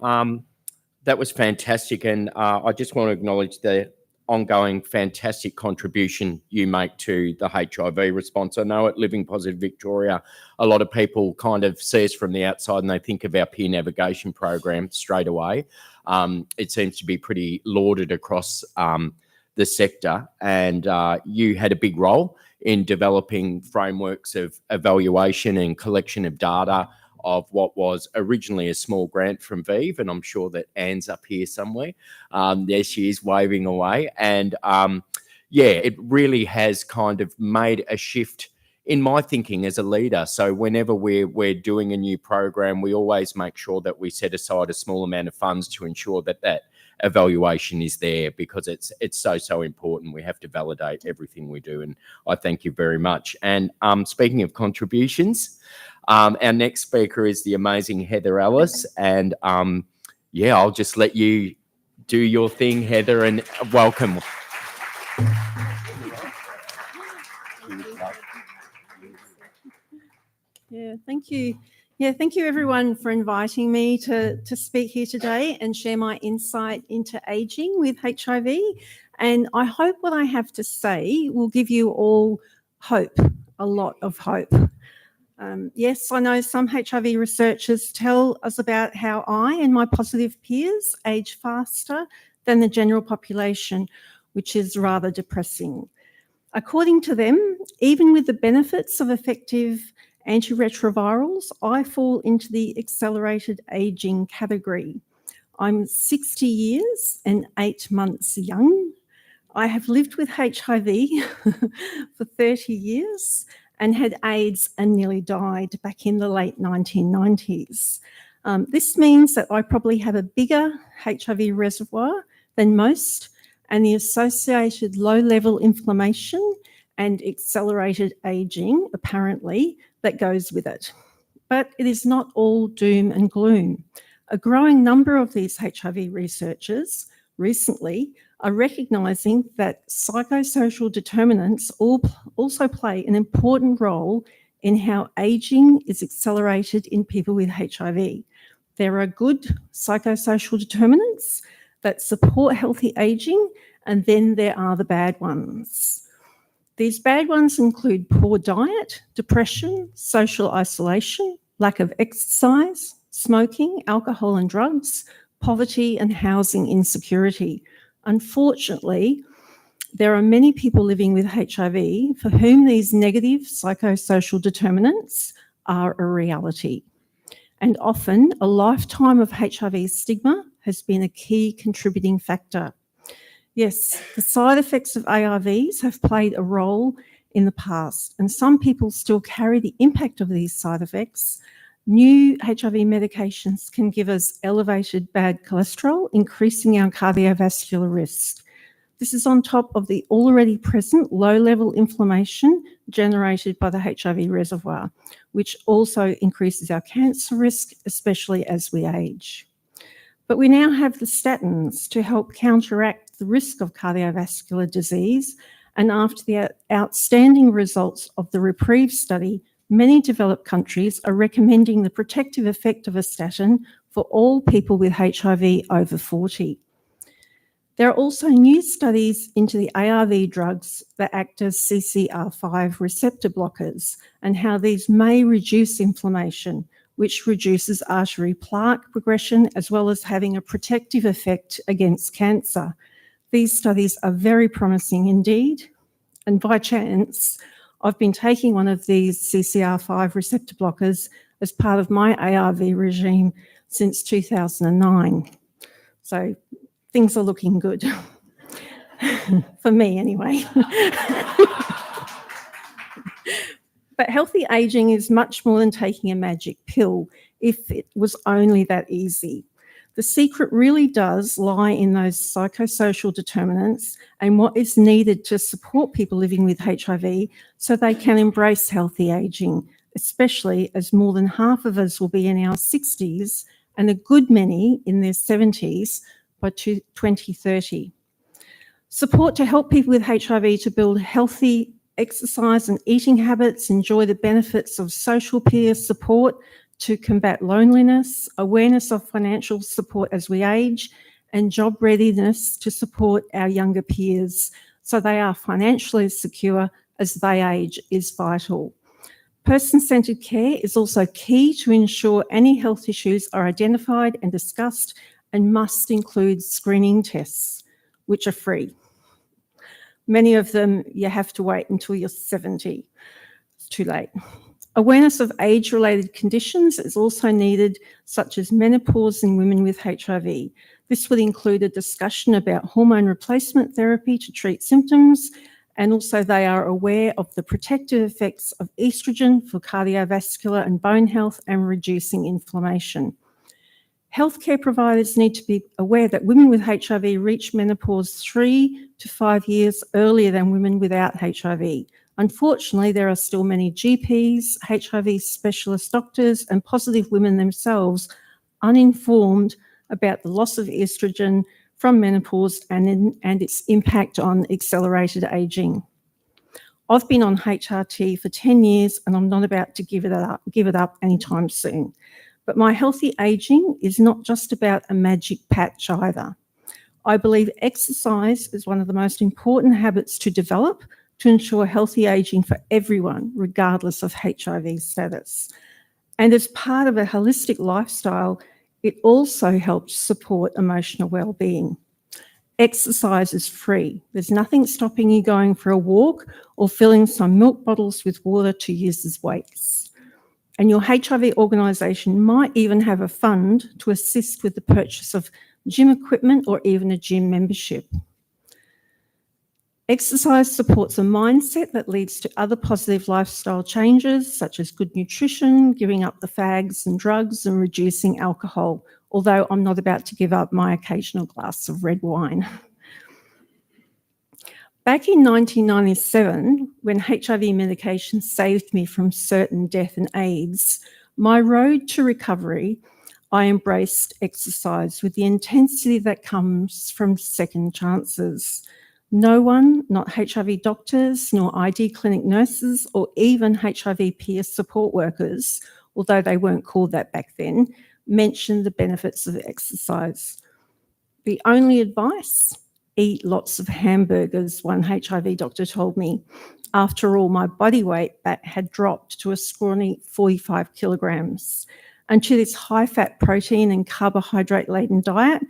That was fantastic, and I just want to acknowledge the ongoing fantastic contribution you make to the HIV response. I know at Living Positive Victoria, a lot of people kind of see us from the outside and they think of our peer navigation program straight away. It seems to be pretty lauded across the sector, and you had a big role in developing frameworks of evaluation and collection of data of what was originally a small grant from VIV, and I'm sure that Anne's up here somewhere. There she is waving away. And yeah, it really has kind of made a shift in my thinking as a leader. So whenever we're doing a new program, we always make sure that we set aside a small amount of funds to ensure that that evaluation is there, because it's so important. We have to validate everything we do, and I thank you very much. And speaking of contributions, our next speaker is the amazing Heather Ellis, and yeah, I'll just let you do your thing, Heather, and welcome. Yeah, thank you. Yeah, thank you everyone for inviting me to speak here today and share my insight into ageing with HIV. And I hope what I have to say will give you all hope, a lot of hope. Yes, I know some HIV researchers tell us about how I and my positive peers age faster than the general population, which is rather depressing. According to them, even with the benefits of effective antiretrovirals, I fall into the accelerated ageing category. I'm 60 years and 8 months young. I have lived with HIV for 30 years and had AIDS and nearly died back in the late 1990s. This means that I probably have a bigger HIV reservoir than most, and the associated low-level inflammation and accelerated ageing, apparently, that goes with it. But it is not all doom and gloom. A growing number of these HIV researchers recently are recognising that psychosocial determinants also play an important role in how ageing is accelerated in people with HIV. There are good psychosocial determinants that support healthy ageing, and then there are the bad ones. These bad ones include poor diet, depression, social isolation, lack of exercise, smoking, alcohol and drugs, poverty and housing insecurity. Unfortunately, there are many people living with HIV for whom these negative psychosocial determinants are a reality. And often a lifetime of HIV stigma has been a key contributing factor. Yes, the side effects of ARVs have played a role in the past, and some people still carry the impact of these side effects. New HIV medications can give us elevated bad cholesterol, increasing our cardiovascular risk. This is on top of the already present low-level inflammation generated by the HIV reservoir, which also increases our cancer risk, especially as we age. But we now have the statins to help counteract the risk of cardiovascular disease, and after the outstanding results of the REPRIEVE study, many developed countries are recommending the protective effect of a statin for all people with HIV over 40. There are also new studies into the ARV drugs that act as CCR5 receptor blockers and how these may reduce inflammation, which reduces artery plaque progression, as well as having a protective effect against cancer. These studies are very promising indeed, and by chance, I've been taking one of these CCR5 receptor blockers as part of my ARV regime since 2009. So things are looking good, for me anyway. But healthy ageing is much more than taking a magic pill, if it was only that easy. The secret really does lie in those psychosocial determinants and what is needed to support people living with HIV so they can embrace healthy ageing, especially as more than half of us will be in our 60s and a good many in their 70s by 2030. Support to help people with HIV to build healthy exercise and eating habits, enjoy the benefits of social peer support to combat loneliness, awareness of financial support as we age, and job readiness to support our younger peers so they are financially secure as they age is vital. Person-centred care is also key to ensure any health issues are identified and discussed and must include screening tests, which are free. Many of them you have to wait until you're 70. It's too late. Awareness of age-related conditions is also needed, such as menopause in women with HIV. This would include a discussion about hormone replacement therapy to treat symptoms, and also they are aware of the protective effects of estrogen for cardiovascular and bone health and reducing inflammation. Healthcare providers need to be aware that women with HIV reach menopause 3 to 5 years earlier than women without HIV. Unfortunately, there are still many GPs, HIV specialist doctors, and positive women themselves uninformed about the loss of estrogen from menopause and its impact on accelerated ageing. I've been on HRT for 10 years and I'm not about to give it up anytime soon. But my healthy ageing is not just about a magic patch either. I believe exercise is one of the most important habits to develop to ensure healthy ageing for everyone, regardless of HIV status. And as part of a holistic lifestyle, it also helps support emotional well-being. Exercise is free. There's nothing stopping you going for a walk or filling some milk bottles with water to use as weights. And your HIV organisation might even have a fund to assist with the purchase of gym equipment or even a gym membership. Exercise supports a mindset that leads to other positive lifestyle changes, such as good nutrition, giving up the fags and drugs, and reducing alcohol, although I'm not about to give up my occasional glass of red wine. Back in 1997, when HIV medication saved me from certain death and AIDS, my road to recovery, I embraced exercise with the intensity that comes from second chances. No one, not HIV doctors, nor ID clinic nurses, or even HIV peer support workers, although they weren't called that back then, mentioned the benefits of exercise. The only advice? Eat lots of hamburgers, one HIV doctor told me. After all, my body weight had dropped to a scrawny 45 kilograms. And to this high-fat protein and carbohydrate-laden diet,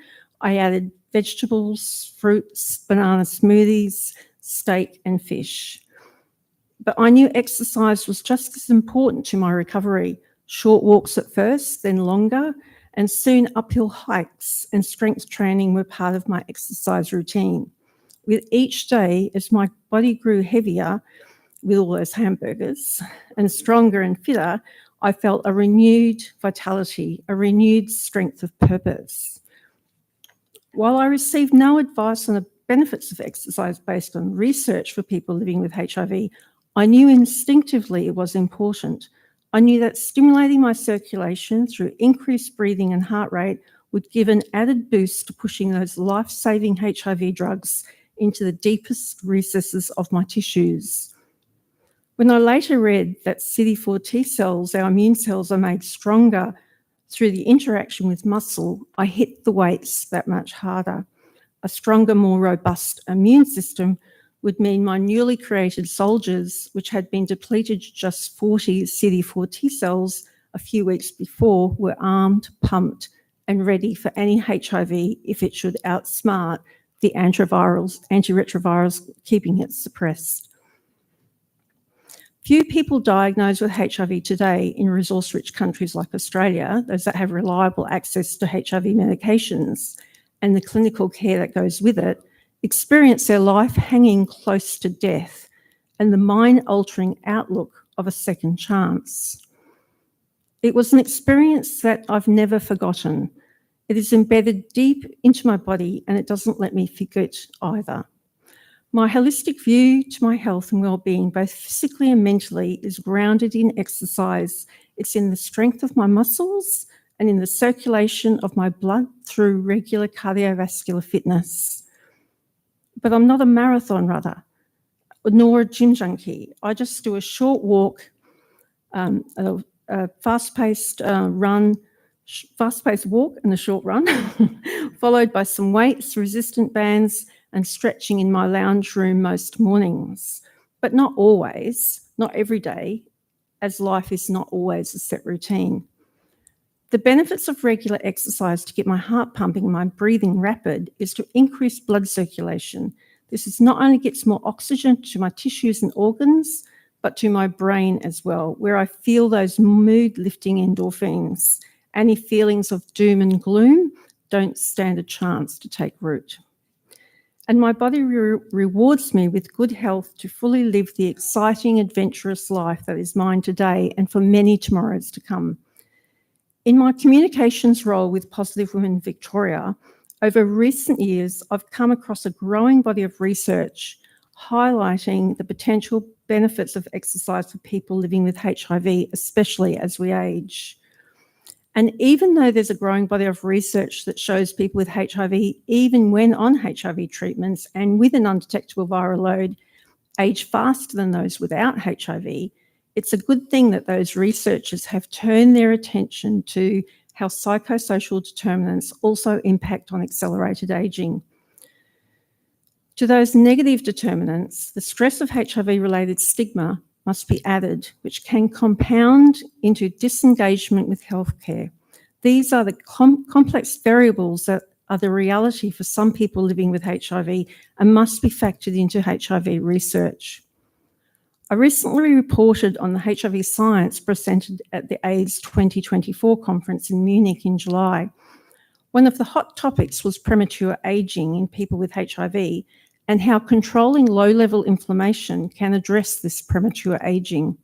I added vegetables, fruits, banana smoothies, steak and fish. But I knew exercise was just as important to my recovery. Short walks at first, then longer, and soon uphill hikes and strength training were part of my exercise routine. With each day, as my body grew heavier with all those hamburgers and stronger and fitter, I felt a renewed vitality, a renewed strength of purpose. While I received no advice on the benefits of exercise based on research for people living with HIV, I knew instinctively it was important. I knew that stimulating my circulation through increased breathing and heart rate would give an added boost to pushing those life-saving HIV drugs into the deepest recesses of my tissues. When I later read that CD4 T cells, our immune cells, are made stronger through the interaction with muscle, I hit the weights that much harder. A stronger, more robust immune system would mean my newly created soldiers, which had been depleted to just 40 CD4 T cells a few weeks before, were armed, pumped, and ready for any HIV if it should outsmart the antiretrovirals, keeping it suppressed. Few people diagnosed with HIV today in resource-rich countries like Australia, those that have reliable access to HIV medications and the clinical care that goes with it, experience their life hanging close to death and the mind-altering outlook of a second chance. It was an experience that I've never forgotten. It is embedded deep into my body and it doesn't let me forget either. My holistic view to my health and well-being, both physically and mentally, is grounded in exercise. It's in the strength of my muscles and in the circulation of my blood through regular cardiovascular fitness. But I'm not a marathon runner, nor a gym junkie. I just do a short walk, a fast-paced fast-paced walk and a short run, followed by some weights, resistant bands, and stretching in my lounge room most mornings. But not always, not every day, as life is not always a set routine. The benefits of regular exercise to get my heart pumping and my breathing rapid is to increase blood circulation. This is not only gets more oxygen to my tissues and organs, but to my brain as well, where I feel those mood-lifting endorphins. Any feelings of doom and gloom don't stand a chance to take root. And my body rewards me with good health to fully live the exciting, adventurous life that is mine today and for many tomorrows to come. In my communications role with Positive Women Victoria, over recent years, I've come across a growing body of research highlighting the potential benefits of exercise for people living with HIV, especially as we age. And even though there's a growing body of research that shows people with HIV, even when on HIV treatments and with an undetectable viral load, age faster than those without HIV, it's a good thing that those researchers have turned their attention to how psychosocial determinants also impact on accelerated aging. To those negative determinants, the stress of HIV-related stigma must be added, which can compound into disengagement with healthcare. These are the complex variables that are the reality for some people living with HIV and must be factored into HIV research. I recently reported on the HIV science presented at the AIDS 2024 conference in Munich in July. One of the hot topics was premature aging in people with HIV and how controlling low-level inflammation can address this premature aging.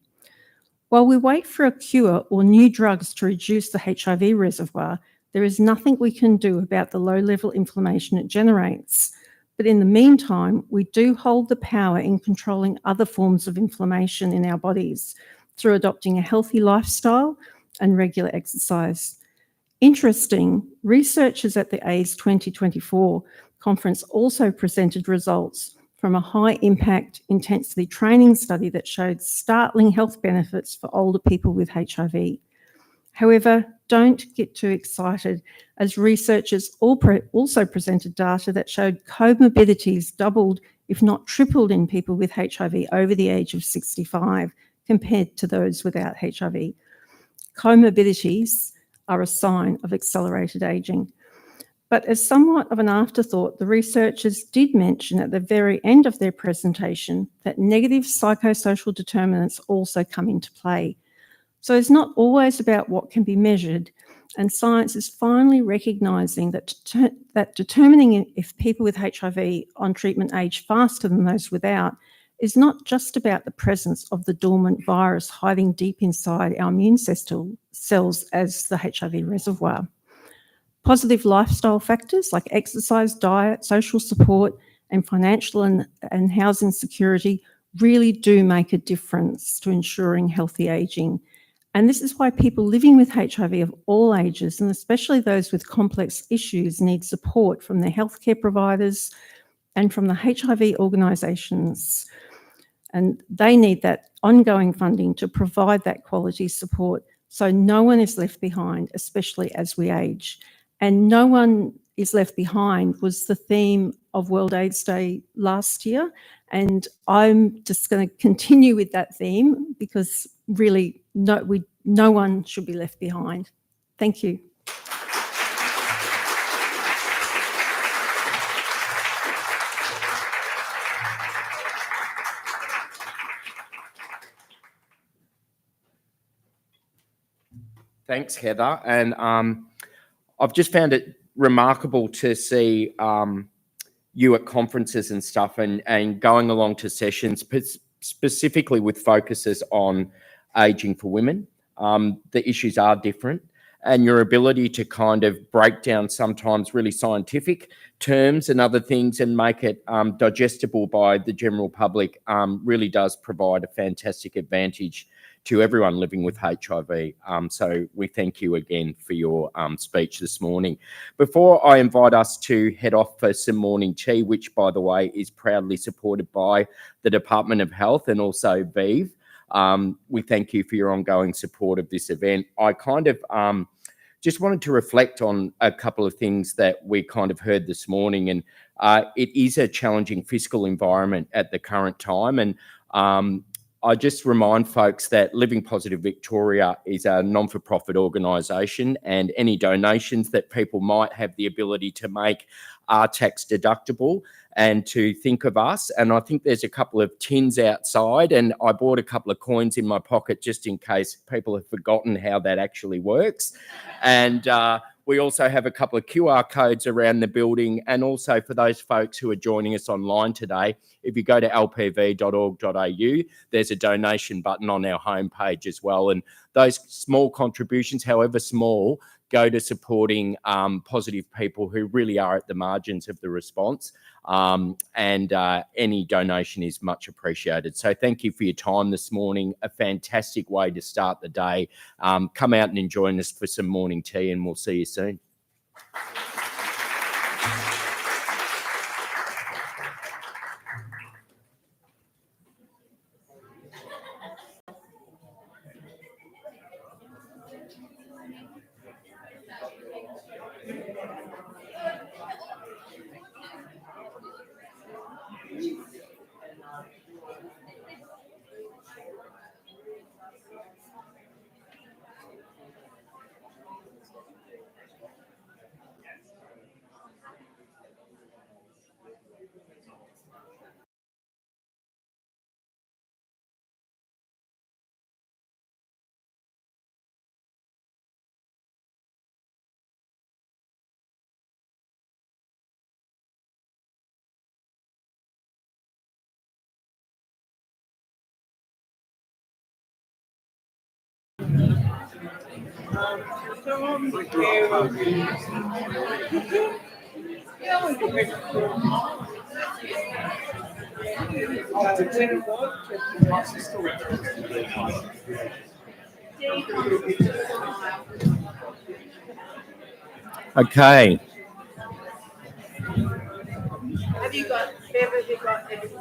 While we wait for a cure or new drugs to reduce the HIV reservoir, there is nothing we can do about the low-level inflammation it generates. But in the meantime, we do hold the power in controlling other forms of inflammation in our bodies through adopting a healthy lifestyle and regular exercise. Interesting, researchers at the AIDS 2024 conference also presented results from a high-impact intensity training study that showed startling health benefits for older people with HIV. However, don't get too excited, as researchers also presented data that showed comorbidities doubled, if not tripled, in people with HIV over the age of 65 compared to those without HIV. Comorbidities are a sign of accelerated aging. But as somewhat of an afterthought, the researchers did mention at the very end of their presentation that negative psychosocial determinants also come into play. So it's not always about what can be measured, and science is finally recognising that determining if people with HIV on treatment age faster than those without is not just about the presence of the dormant virus hiding deep inside our immune cells as the HIV reservoir. Positive lifestyle factors like exercise, diet, social support, and financial and housing security really do make a difference to ensuring healthy aging. And this is why people living with HIV of all ages, and especially those with complex issues, need support from their healthcare providers and from the HIV organisations. And they need that ongoing funding to provide that quality support so no one is left behind, especially as we age. And no one is left behind was the theme of World AIDS Day last year. And I'm just going to continue with that theme because really no one should be left behind. Thank you. Thanks, Heather. And I've just found it remarkable to see you at conferences and stuff and going along to sessions, specifically with focuses on aging for women. The issues are different. and your ability to kind of break down sometimes really scientific terms and other things and make it digestible by the general public really does provide a fantastic advantage to everyone living with HIV. So we thank you again for your speech this morning. Before I invite us to head off for some morning tea, which by the way is proudly supported by the Department of Health and also VIV, we thank you for your ongoing support of this event. I kind of just wanted to reflect on a couple of things that we kind of heard this morning, and it is a challenging fiscal environment at the current time, and I just remind folks that Living Positive Victoria is a non-for-profit organisation, and any donations that people might have the ability to make are tax deductible, and to think of us. And I think there's a couple of tins outside, and I bought a couple of coins in my pocket just in case people have forgotten how that actually works. And we also have a couple of QR codes around the building, and also for those folks who are joining us online today, if you go to lpv.org.au, there's a donation button on our homepage as well. And those small contributions, however small, go to supporting positive people who really are at the margins of the response. And any donation is much appreciated. So thank you for your time this morning. A fantastic way to start the day. Come out and join us for some morning tea, and we'll see you soon. Okay. Have you got everything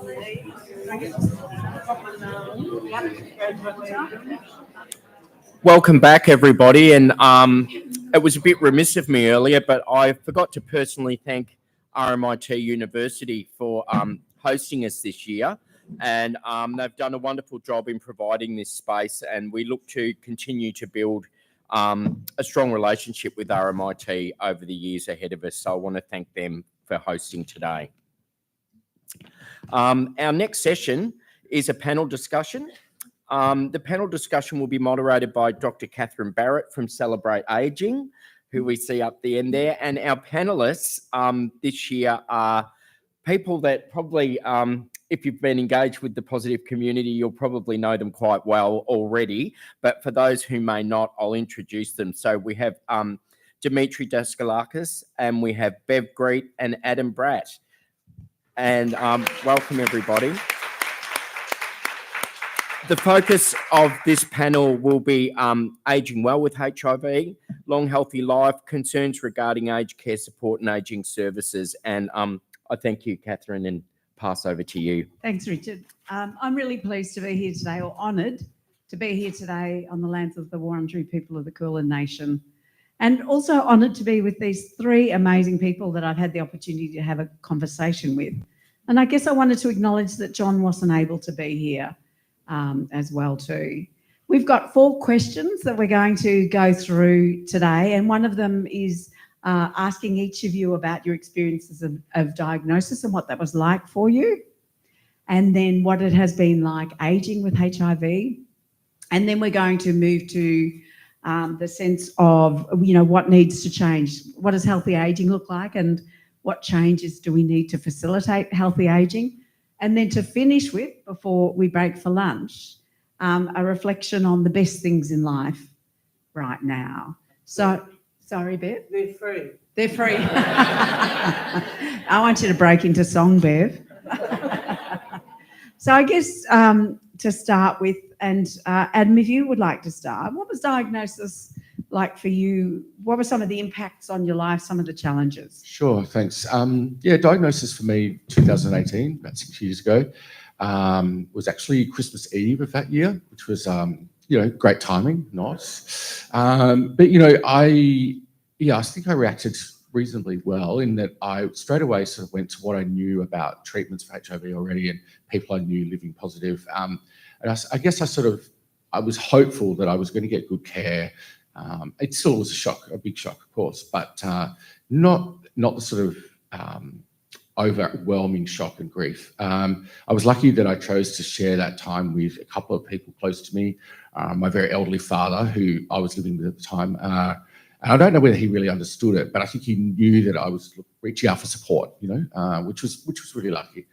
you need? Welcome back, everybody. And it was a bit remiss of me earlier, but I forgot to personally thank RMIT University for hosting us this year. And they've done a wonderful job in providing this space, and we look to continue to build a strong relationship with RMIT over the years ahead of us. So I want to thank them for hosting today. Our next session is a panel discussion. The panel discussion will be moderated by Dr. Catherine Barrett from Celebrate Aging, who we see up the end there. And our panellists this year are people that probably, if you've been engaged with the positive community, you'll probably know them quite well already. But for those who may not, I'll introduce them. So we have Dimitri Daskalakis, and we have Bev Greet and Adam Bratt. And welcome, everybody. The focus of this panel will be ageing well with HIV, long healthy life, concerns regarding aged care support and ageing services. And I thank you, Catherine, and pass over to you. Thanks, Richard. I'm really pleased to be here today, or honoured to be here today on the lands of the Wurundjeri people of the Kulin Nation, and also honoured to be with these three amazing people that I've had the opportunity to have a conversation with. And I guess I wanted to acknowledge that John wasn't able to be here as well too. We've got 4 questions that we're going to go through today, and one of them is asking each of you about your experiences of diagnosis and what that was like for you, and then what it has been like ageing with HIV. And then we're going to move to the sense of, you know, what needs to change. What does healthy ageing look like, and what changes do we need to facilitate healthy ageing? And then to finish with, before we break for lunch, a reflection on the best things in life right now. So, sorry, Bev. They're free. They're free. I want you to break into song, Bev. So I guess to start with, and Adam, if you would like to start, what was diagnosis like for you? What were some of the impacts on your life, some of the challenges? Sure, thanks. Yeah, diagnosis for me, 2018, about 6 years ago, was actually Christmas Eve of that year, which was, great timing, nice. But, I think I reacted reasonably well in that I straight away sort of went to what I knew about treatments for HIV already and people I knew living positive. And I guess I was hopeful that I was going to get good care. It still was a big shock, of course, but not the sort of overwhelming shock and grief. I was lucky that I chose to share that time with a couple of people close to me. My very elderly father, who I was living with at the time, and I don't know whether he really understood it, but I think he knew that I was reaching out for support, which was really lucky.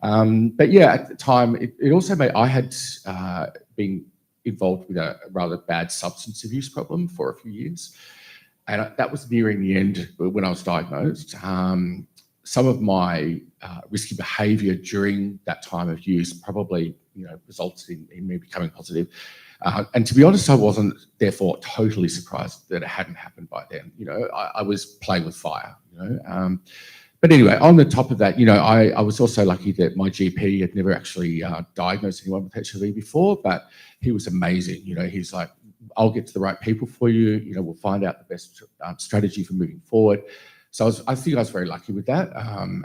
But yeah, at the time, it also made, I had been involved with a rather bad substance abuse problem for a few years. And that was nearing the end when I was diagnosed. Some of my risky behaviour during that time of use probably, resulted in me becoming positive. And to be honest, I wasn't therefore totally surprised that it hadn't happened by then. I was playing with fire. But anyway, on the top of that, I was also lucky that my GP had never actually diagnosed anyone with HIV before, but he was amazing. He's like, I'll get to the right people for you. We'll find out the best strategy for moving forward. So I think I was very lucky with that.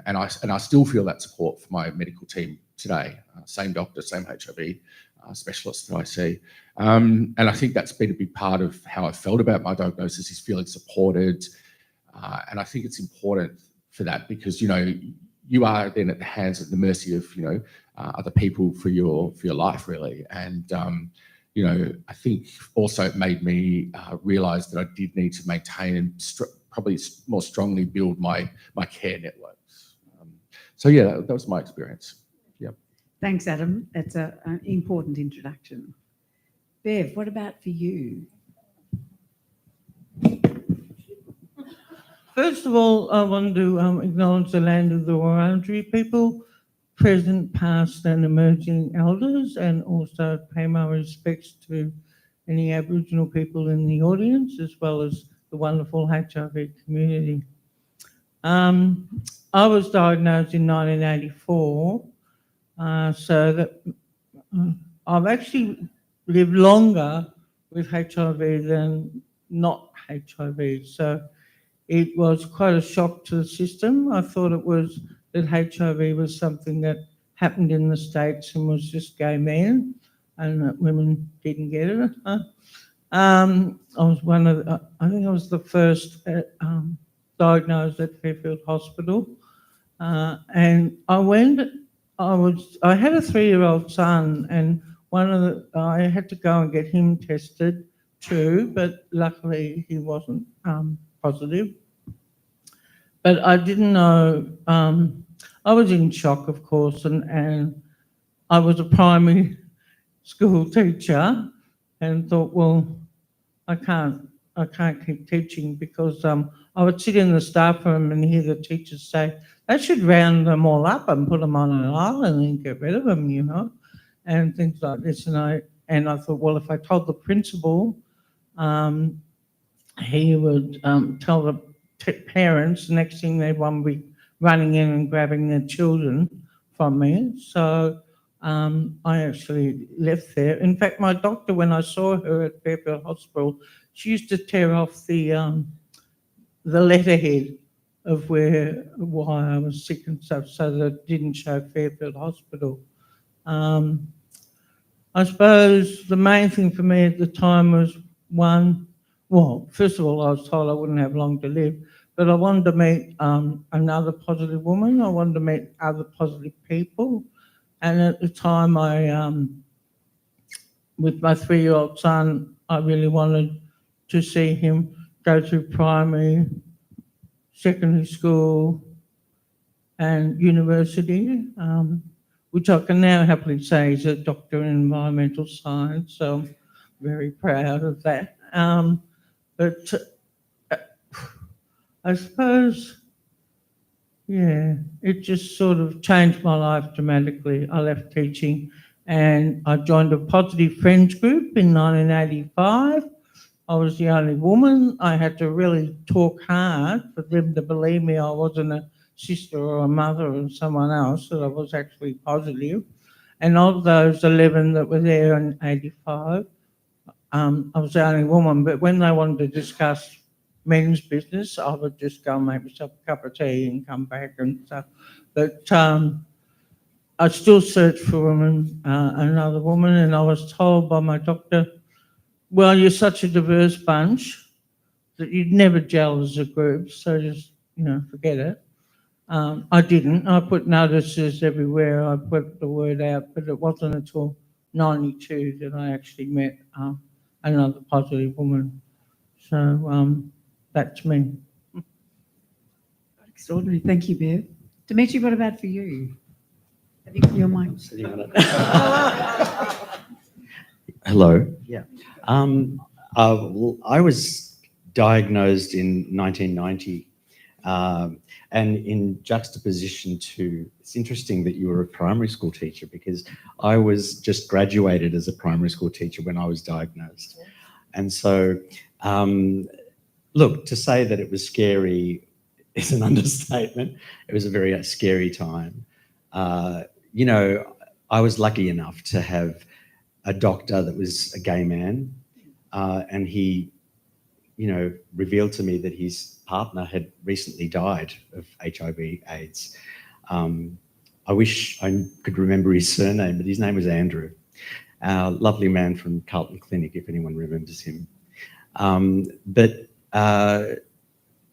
And I still feel that support from my medical team today. Same doctor, same HIV specialist that I see. And I think that's been a big part of how I felt about my diagnosis, is feeling supported. And I think it's important for that because, you are then at the hands of the mercy of, other people for your life, really. And, I think also it made me realise that I did need to maintain and probably more strongly build my care networks. So yeah, that was my experience. Yeah. Thanks, Adam. That's an important introduction. Bev, what about for you? First of all, I want to acknowledge the land of the Wurundjeri people, present, past and emerging elders, and also pay my respects to any Aboriginal people in the audience, as well as the wonderful HIV community. I was diagnosed in 1984, so that I've actually lived longer with HIV than not HIV. So it was quite a shock to the system. I thought it was that HIV was something that happened in the States and was just gay men, and that women didn't get it. I was I think I was the first diagnosed at Fairfield Hospital. And I had a 3-year-old son, and I had to go and get him tested too, but luckily he wasn't positive. But I didn't know, I was in shock, of course, and I was a primary school teacher and thought, well, I can't keep teaching because I would sit in the staff room and hear the teachers say, they should round them all up and put them on an island and get rid of them, and things like this. And I thought, well, if I told the principal, he would tell the parents, the next thing they'd want to be running in and grabbing their children from me. So I actually left there. In fact, my doctor, when I saw her at Fairfield Hospital, she used to tear off the letterhead of why I was sick and stuff, so that it didn't show Fairfield Hospital. I suppose the main thing for me at the time was first of all, I was told I wouldn't have long to live, but I wanted to meet another positive woman. I wanted to meet other positive people. And at the time, with my 3-year-old son, I really wanted to see him go through primary, secondary school, and university, which I can now happily say is a doctor in environmental science. So I'm very proud of that. But I suppose, yeah, it just sort of changed my life dramatically. I left teaching and I joined a Positive Friends group in 1985. I was the only woman. I had to really talk hard for them to believe me I wasn't a sister or a mother or someone else, that I was actually positive. And of those 11 that were there in 85, I was the only woman. But when they wanted to discuss men's business, I would just go and make myself a cup of tea and come back and stuff. But I still searched for another woman, and I was told by my doctor, well, you're such a diverse bunch that you'd never gel as a group, so just, forget it. I didn't. I put notices everywhere. I put the word out, but it wasn't until 92 that I actually met another positive woman. So that's me. Extraordinary. Thank you, Bev. Dimitri, what about for you? Have you got your mic? Hello. Yeah. I was diagnosed in 1990, and in juxtaposition to, it's interesting that you were a primary school teacher, because I was just graduated as a primary school teacher when I was diagnosed. And so, look, to say that it was scary is an understatement. It was a very scary time. I was lucky enough to have a doctor that was a gay man, and he, revealed to me that his partner had recently died of HIV/AIDS. I wish I could remember his surname, but his name was Andrew, a lovely man from Carlton Clinic, if anyone remembers him. But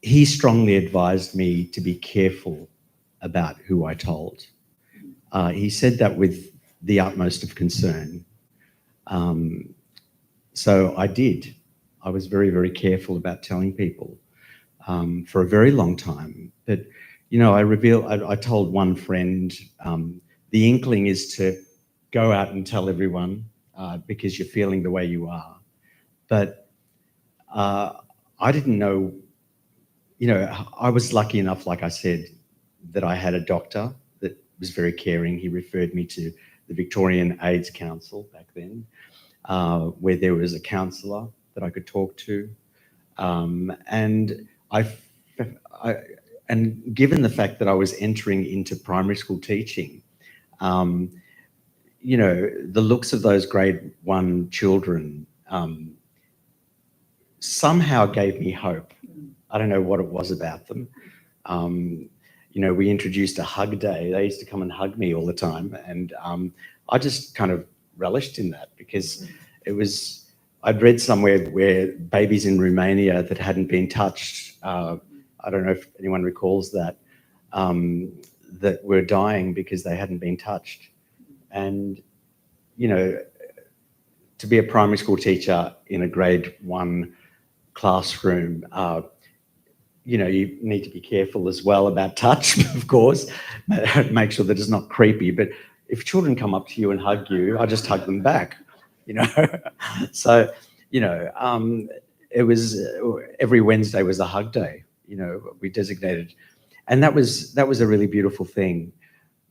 he strongly advised me to be careful about who I told. He said that with the utmost of concern. So I did. I was very, very careful about telling people for a very long time. But, I told one friend, the inkling is to go out and tell everyone because you're feeling the way you are. But I didn't know, I was lucky enough, like I said, that I had a doctor that was very caring. He referred me to the Victorian AIDS Council back then, where there was a counsellor that I could talk to. And given the fact that I was entering into primary school teaching, the looks of those grade 1 children somehow gave me hope. I don't know what it was about them. We introduced a hug day. They used to come and hug me all the time. And I just kind of relished in that, because I'd read somewhere where babies in Romania that hadn't been touched, I don't know if anyone recalls that, that were dying because they hadn't been touched. And, to be a primary school teacher in a grade 1 classroom, you need to be careful as well about touch, of course, make sure that it's not creepy. But if children come up to you and hug you, I just hug them back, So, it was every Wednesday was a hug day, we designated. And that was a really beautiful thing.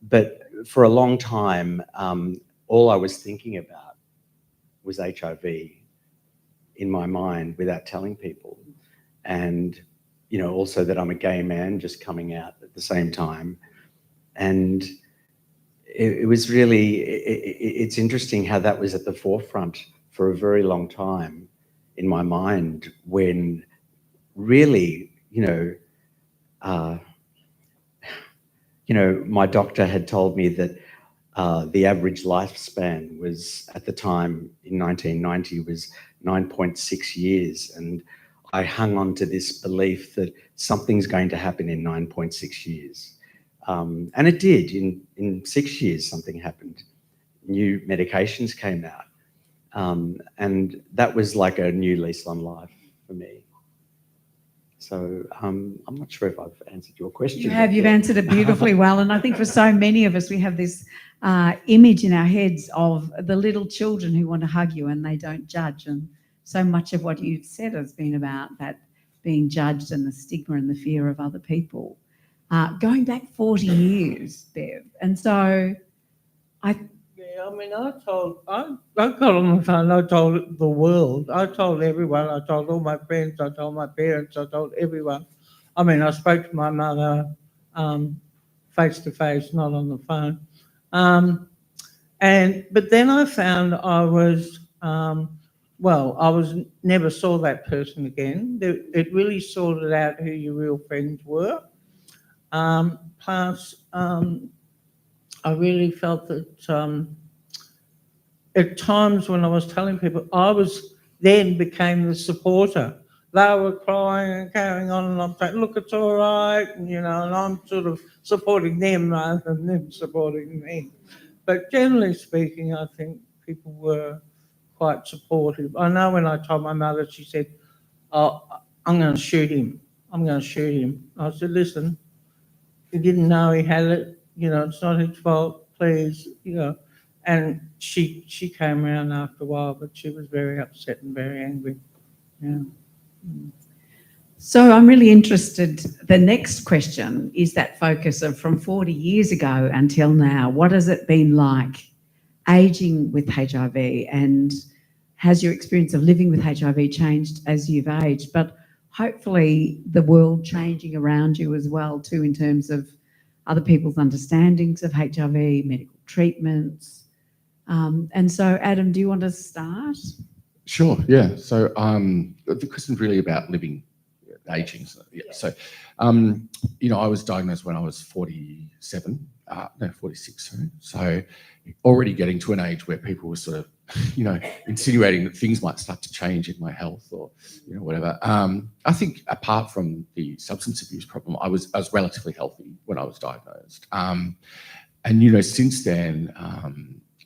But for a long time, all I was thinking about was HIV in my mind without telling people. And, also that I'm a gay man just coming out at the same time. And it was really, it's interesting how that was at the forefront for a very long time in my mind, when really, my doctor had told me that the average lifespan was, at the time in 1990, was 9.6 years. And I hung on to this belief that something's going to happen in 9.6 years. And it did. In 6 years, something happened. New medications came out. And that was like a new lease on life for me. So I'm not sure if I've answered your question. You have. You've answered it beautifully well. And I think for so many of us, we have this image in our heads of the little children who want to hug you and they don't judge. And so much of what you've said has been about that being judged and the stigma and the fear of other people, going back 40 years, Bev. And so Yeah, I mean, I got on the phone, I told the world, I told everyone, I told all my friends, I told my parents, I told everyone. I mean, I spoke to my mother face to face, not on the phone. But then I found I was, never saw that person again. It really sorted out who your real friends were. Plus, I really felt that at times when I was telling people, I then became the supporter. They were crying and carrying on, and I'm saying, look, it's all right, and, and I'm sort of supporting them rather than them supporting me. But generally speaking, I think people were quite supportive. I know when I told my mother, she said, oh, I'm going to shoot him. I'm going to shoot him. I said, listen, he didn't know he had it. It's not his fault, please, And she came around after a while, but she was very upset and very angry. Yeah. So I'm really interested. The next question is that focus of from 40 years ago until now. What has it been like aging with HIV, and has your experience of living with HIV changed as you've aged? But hopefully the world changing around you as well too, in terms of other people's understandings of HIV, medical treatments. And so, Adam, do you want to start? Sure, yeah. So the question's really about living, aging. So, yeah. So, I was diagnosed when I was 46, sorry. So already getting to an age where people were sort of, insinuating that things might start to change in my health or, whatever. I think apart from the substance abuse problem, I was relatively healthy when I was diagnosed. And, since then,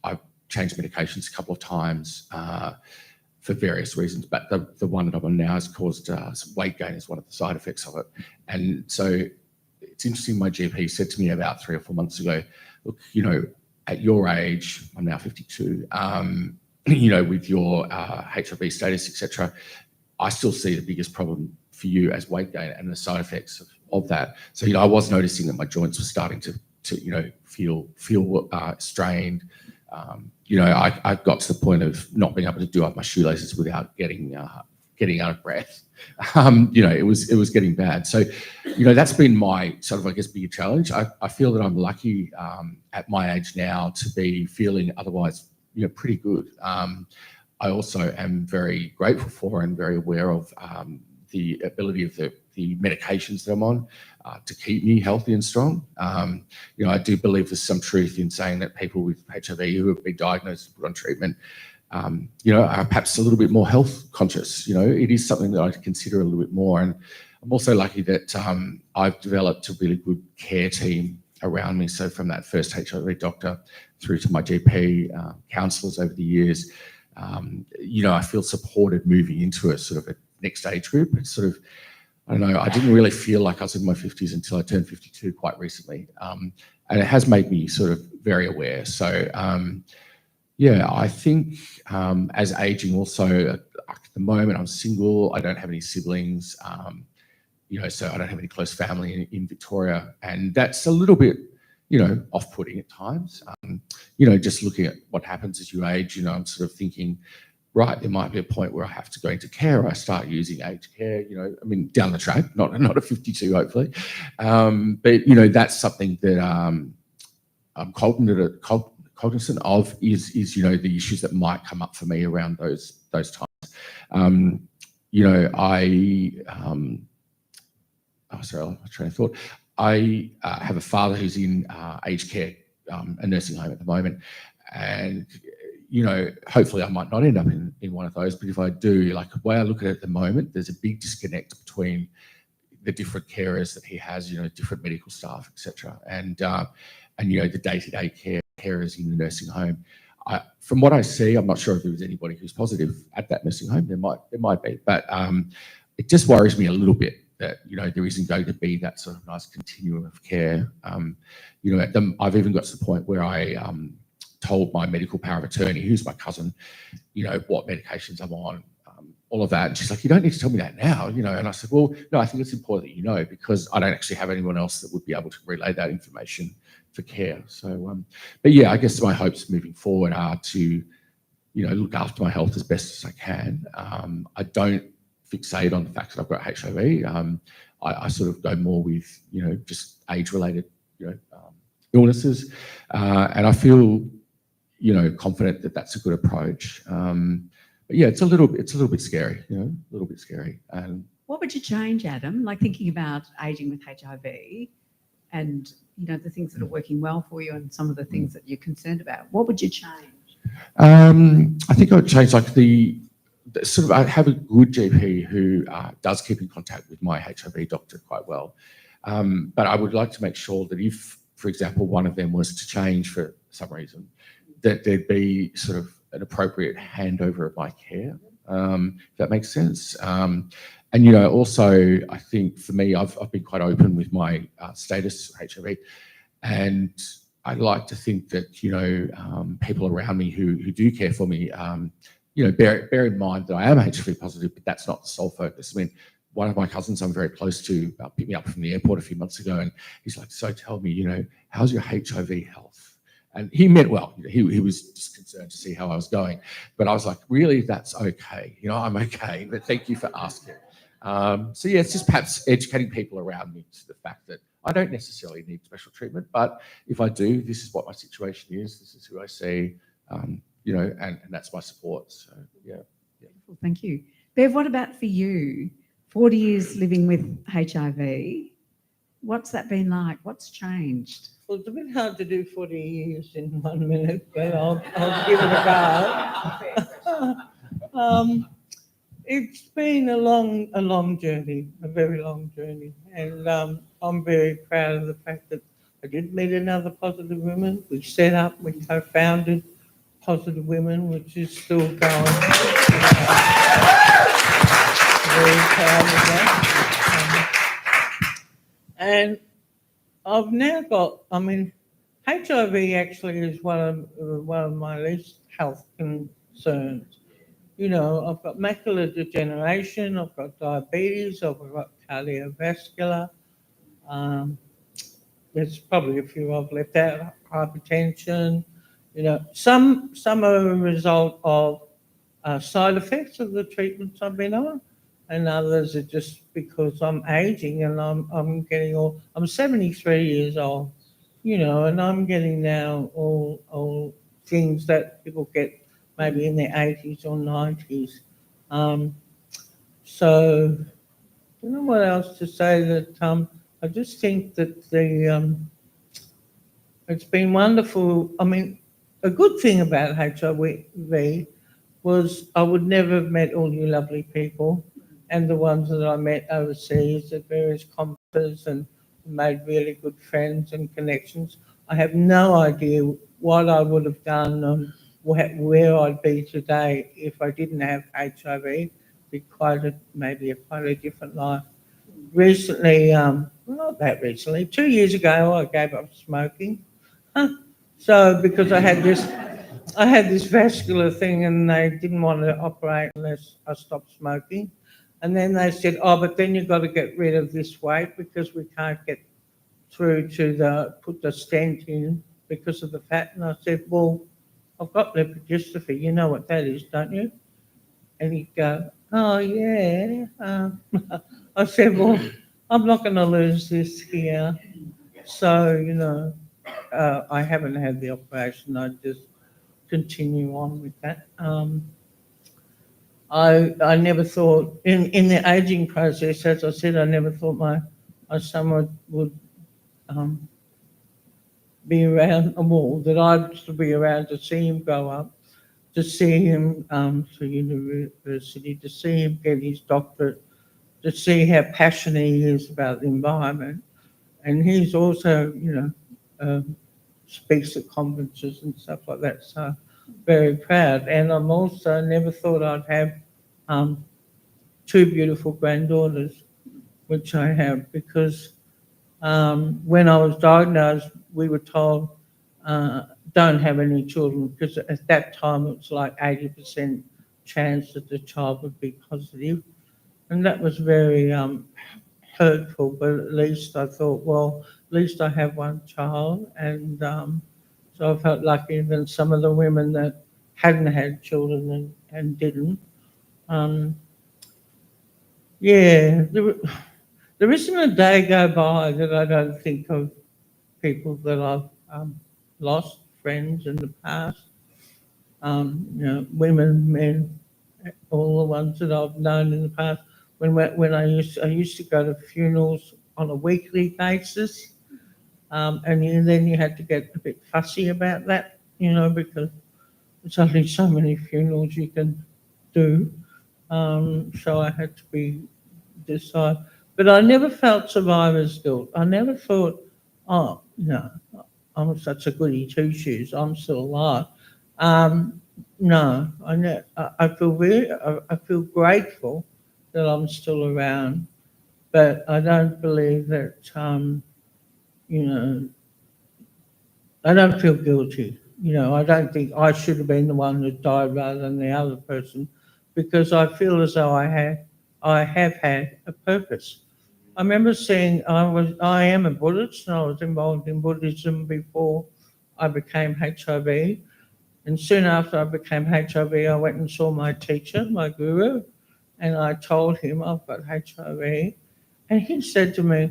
I've changed medications a couple of times for various reasons, but the one that I'm on now has caused some weight gain as one of the side effects of it. And so it's interesting, my GP said to me about 3 or 4 months ago, look, at your age, I'm now 52, with your HIV status, etc., I still see the biggest problem for you as weight gain and the side effects of that. So, I was noticing that my joints were starting to feel strained. I got to the point of not being able to do up my shoelaces without getting out of breath. It was getting bad. So, that's been my sort of, I guess, bigger challenge. I feel that I'm lucky at my age now to be feeling otherwise, pretty good. I also am very grateful for and very aware of the ability of the medications that I'm on to keep me healthy and strong. I do believe there's some truth in saying that people with HIV who have been diagnosed and put on treatment, are perhaps a little bit more health conscious. It is something that I consider a little bit more. And I'm also lucky that I've developed a really good care team around me. So from that first HIV doctor through to my GP, counsellors over the years, I feel supported moving into a sort of a next age group. It's sort of, I don't know, I didn't really feel like I was in my 50s until I turned 52 quite recently. And it has made me sort of very aware. So, I think as aging also, at the moment I'm single, I don't have any siblings, so I don't have any close family in Victoria. And that's a little bit, off-putting at times. Just looking at what happens as you age, I'm sort of thinking, right, there might be a point where I have to go into care. I start using aged care, down the track, not at 52, hopefully. But, that's something that I'm cognizant of is the issues that might come up for me around those times. Sorry, I'm trying to thought. I have a father who's in aged care, a nursing home at the moment, and hopefully I might not end up in one of those, but if I do, like the way I look at it at the moment, there's a big disconnect between the different carers that he has, different medical staff, etc., and the day-to-day carers in the nursing home. From what I see, I'm not sure if there was anybody who's positive at that nursing home. There might be, but it just worries me a little bit that there isn't going to be that sort of nice continuum of care. I've even got to the point where I told my medical power of attorney, who's my cousin, what medications I'm on, all of that. And she's like, you don't need to tell me that now, you know. And I said, well, no, I think it's important that you know, because I don't actually have anyone else that would be able to relay that information for care. So, but yeah, I guess my hopes moving forward are to, you know, look after my health as best as I can. I don't fixate on the fact that I've got HIV. I sort of go more with, you know, just age-related, you know, illnesses, and I feel, you know, confident that that's a good approach. But yeah, it's a little bit scary, you know, a little bit scary. And what would you change, Adam? Like thinking about aging with HIV, and you know the things that are working well for you, and some of the things that you're concerned about. What would you change? I think I would change like the sort of, I have a good GP who does keep in contact with my HIV doctor quite well. But I would like to make sure that if, for example, one of them was to change for some reason, that there'd be sort of an appropriate handover of my care, if that makes sense. And, you know, also, I think for me, I've been quite open with my status HIV, and I'd like to think that, you know, people around me who do care for me, you know, bear in mind that I am HIV positive, but that's not the sole focus. I mean, one of my cousins I'm very close to picked me up from the airport a few months ago, and he's like, so tell me, you know, how's your HIV health? And he meant well. He was just concerned to see how I was going. But I was like, really, that's okay. You know, I'm okay, but thank you for asking. So yeah, it's just perhaps educating people around me to the fact that I don't necessarily need special treatment, but if I do, this is what my situation is. This is who I see, you know, and that's my support. So yeah. Beautiful, thank you. Bev, what about for you? 40 years living with HIV. What's that been like? What's changed? Well, it's a bit hard to do 40 years in 1 minute, but I'll give it a go. It's been a long journey, a very long journey. And I'm very proud of the fact that I did meet another Positive Women. We set up, we co-founded Positive Women, which is still going. Very proud of that. And I've now got, I mean, HIV actually is one of my least health concerns. You know, I've got macular degeneration, I've got diabetes, I've got cardiovascular. There's probably a few I've left out, hypertension. You know, some are a result of side effects of the treatments I've been on, and others are just because I'm aging and I'm getting all. I'm 73 years old, you know, and I'm getting now all things that people get maybe in their 80s or 90s. So I don't know what else to say. That I just think that it's been wonderful. I mean, a good thing about HIV was I would never have met all you lovely people, and the ones that I met overseas at various conferences and made really good friends and connections. I have no idea what I would have done where I'd be today if I didn't have HIV. It'd be maybe quite a different life. Recently, not that recently, 2 years ago, I gave up smoking. So because I had this vascular thing, and they didn't want to operate unless I stopped smoking. And then they said, oh, but then you've got to get rid of this weight because we can't get through to put the stent in because of the fat. And I said, well, I've got lipodystrophy. You know what that is, don't you? And he'd go, oh, yeah. I said, well, I'm not going to lose this here. So, you know, I haven't had the operation. I just continue on with that. I never thought, in the aging process, as I said, I never thought my son would be around, well, that I'd be around to see him grow up, to see him to university, to see him get his doctorate, to see how passionate he is about the environment. And he's also, you know, speaks at conferences and stuff like that. So very proud. And I'm also never thought I'd have two beautiful granddaughters, which I have, because when I was diagnosed, we were told don't have any children, because at that time it was like 80% chance that the child would be positive. And that was very hurtful, but at least I thought, well, at least I have one child. And so I felt lucky than some of the women that hadn't had children and didn't. Yeah, there isn't a day go by that I don't think of people that I've lost, friends in the past. Women, men, all the ones that I've known in the past. When I used to go to funerals on a weekly basis, and then you had to get a bit fussy about that, because there's only so many funerals you can do. So I had to decide. But I never felt survivor's guilt. I never thought, oh, I'm such a goody two-shoes, I'm still alive. No, I feel grateful that I'm still around, but I don't believe that, I don't feel guilty. I don't think I should have been the one that died rather than the other person, because I feel as though I have had a purpose. I remember saying I am a Buddhist, and I was involved in Buddhism before I became HIV. And soon after I became HIV, I went and saw my teacher, my guru, and I told him I've got HIV. And he said to me,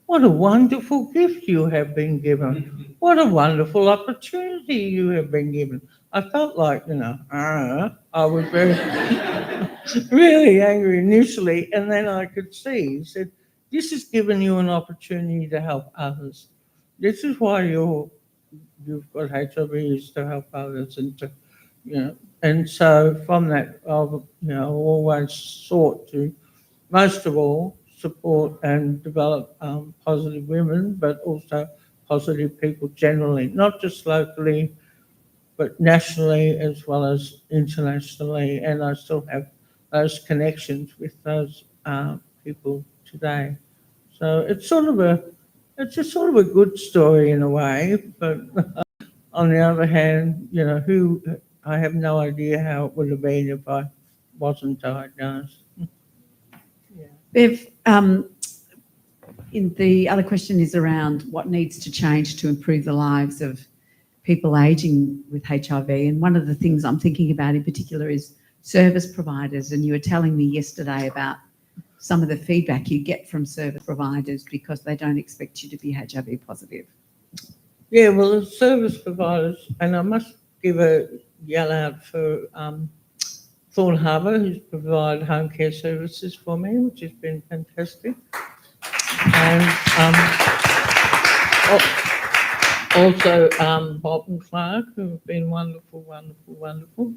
"What a wonderful gift you have been given. What a wonderful opportunity you have been given." I felt like, I was very, really angry initially. And then I could see, he said, "This has given you an opportunity to help others. This is why you've got HIV, is to help others." And and so from that, I've always sought to, most of all, support and develop positive women, but also positive people generally, not just locally, but nationally as well as internationally. And I still have those connections with those people today. So it's sort of a good story in a way, but on the other hand, I have no idea how it would have been if I wasn't diagnosed. Bev, the other question is around what needs to change to improve the lives of people ageing with HIV. And one of the things I'm thinking about in particular is service providers. And you were telling me yesterday about some of the feedback you get from service providers because they don't expect you to be HIV positive. Yeah, well, the service providers, and I must give a yell out for Thorn Harbour, who's provided home care services for me, which has been fantastic. And also Bob and Clark, who have been wonderful, wonderful, wonderful.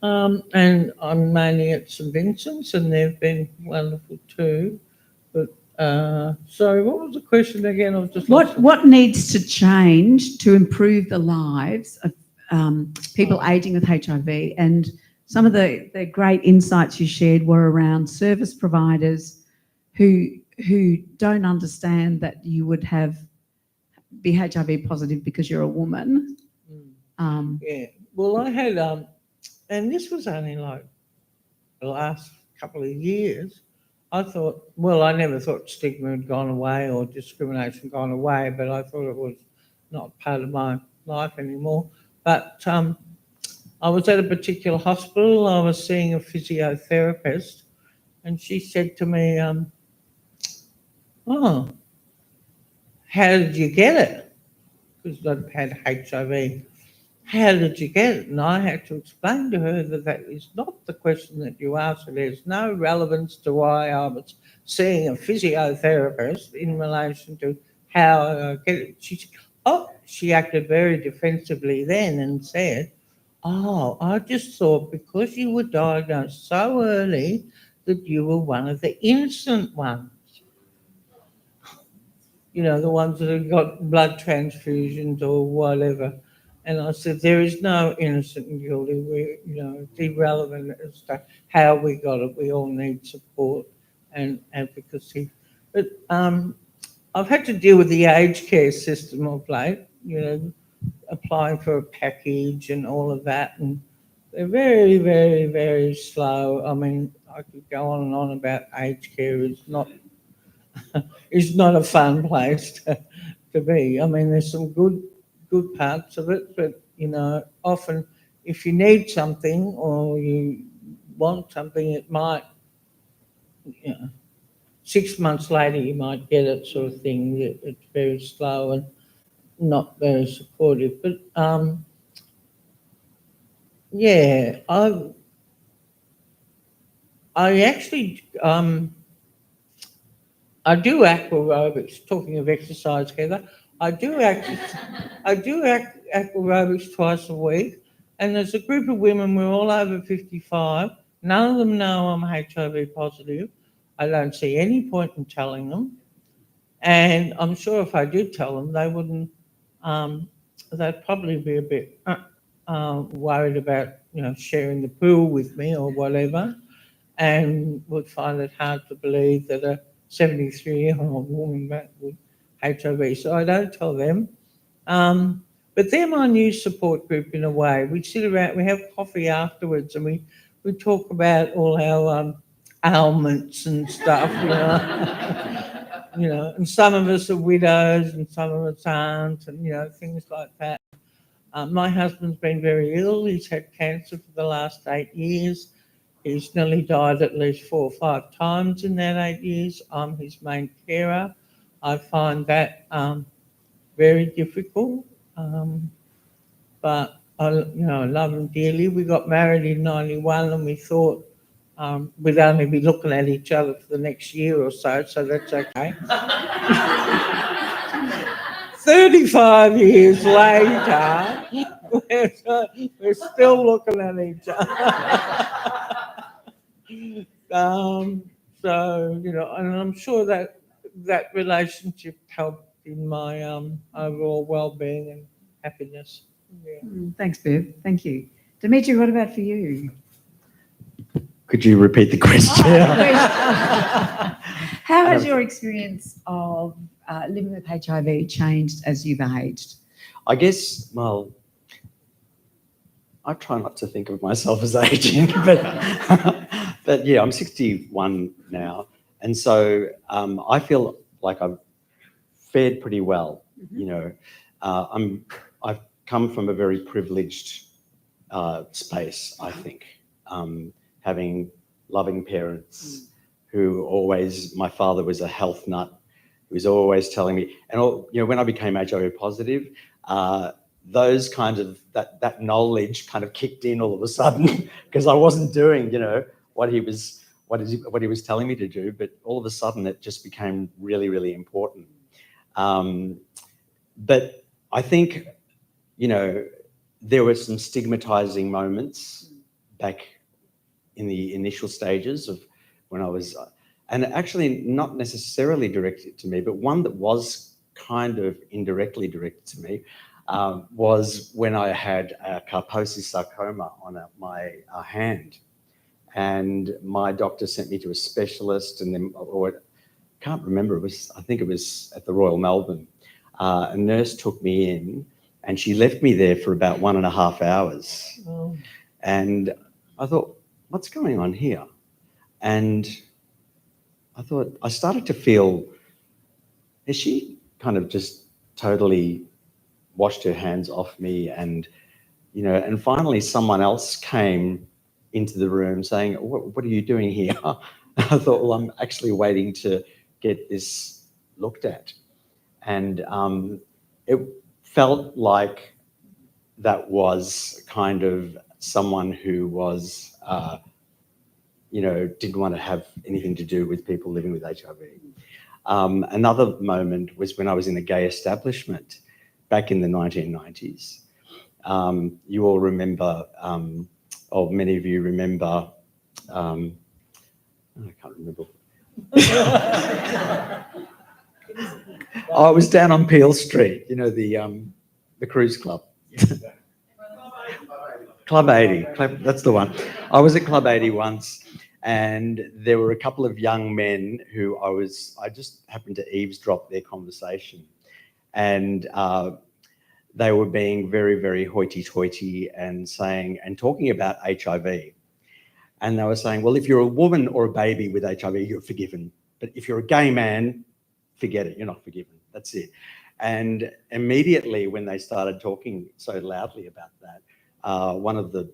And I'm mainly at St Vincent's, and they've been wonderful too. But sorry, what was the question again? I was just what needs to change to improve the lives of people ageing with HIV? And some of the great insights you shared were around service providers who don't understand that you would be HIV positive because you're a woman. Yeah, well, I had, and this was only like the last couple of years. I never thought stigma had gone away or discrimination gone away, but I thought it was not part of my life anymore. But I was at a particular hospital. I was seeing a physiotherapist, and she said to me, "Oh, how did you get it?" Because I'd had HIV. "How did you get it?" And I had to explain to her that is not the question that you asked. There's no relevance to why I was seeing a physiotherapist in relation to how I get it. She acted very defensively then and said, "Oh, I just thought because you were diagnosed so early that you were one of the innocent ones. The ones that have got blood transfusions or whatever." And I said, there is no innocent and guilty. It's irrelevant as to how we got it. We all need support and advocacy. But I've had to deal with the aged care system of late, applying for a package and all of that. And they're very, very, very slow. I mean, I could go on and on about aged care. It's not a fun place to be. I mean, there's some good parts of it, but you know, often if you need something or you want something, it might, you know, 6 months later you might get it, sort of thing. It's very slow and not very supportive. But yeah, I actually I do aqua aerobics. Talking of exercise, Heather, I do aqua aerobics twice a week, and there's a group of women. We're all over 55. None of them know I'm HIV positive. I don't see any point in telling them, and I'm sure if I did tell them, they wouldn't. They'd probably be a bit worried about, you know, sharing the pool with me or whatever, and would find it hard to believe that a 73-year-old woman with HIV. So I don't tell them. But they're my new support group in a way. We sit around, we have coffee afterwards, and we talk about all our ailments and stuff, you know. You know, and some of us are widows and some of us aren't, and, you know, things like that. My husband's been very ill. He's had cancer for the last 8 years. He's nearly died at least 4 or 5 times in that 8 years. I'm his main carer. I find that very difficult, but I love him dearly. We got married in 91, and we thought we'd only be looking at each other for the next year or so that's okay. 35 years later, we're still looking at each other. So, you know, and I'm sure that relationship helped in my overall well-being and happiness. Yeah. Thanks, Bev. Thank you. Dimitri, what about for you? Could you repeat the question? How has your experience of living with HIV changed as you've aged? I guess, well, I try not to think of myself as aging, but yeah, I'm 61 now. And so I feel like I've fared pretty well. You know, I've come from a very privileged space, I think, having loving parents who always, my father was a health nut. He was always telling me, and you know, when I became HIV positive, those kinds of that knowledge kind of kicked in all of a sudden because I wasn't doing, you know, what he was telling me to do, but all of a sudden it just became really, really important. But I think, you know, there were some stigmatizing moments back in the initial stages of when I was, and actually not necessarily directed to me, but one that was kind of indirectly directed to me was when I had a Kaposi sarcoma on my hand. And my doctor sent me to a specialist, and then, or I can't remember, I think it was at the Royal Melbourne. A nurse took me in and she left me there for about 1.5 hours. Oh. And I thought, what's going on here? And I started to feel, has she kind of just totally washed her hands off me? And, you know, and finally someone else came into the room saying, what are you doing here? I thought, well, I'm actually waiting to get this looked at. And it felt like that was kind of someone who was, you know, didn't want to have anything to do with people living with HIV. Another moment was when I was in a gay establishment back in the 1990s. You all remember, or many of you remember, I can't remember. I was down on Peel Street, you know, the cruise club. Club 80, that's the one. I was at Club 80 once, and there were a couple of young men who I just happened to eavesdrop their conversation. And they were being very, very hoity-toity and saying and talking about HIV. And they were saying, well, if you're a woman or a baby with HIV, you're forgiven. But if you're a gay man, forget it, you're not forgiven. That's it. And immediately when they started talking so loudly about that, one of the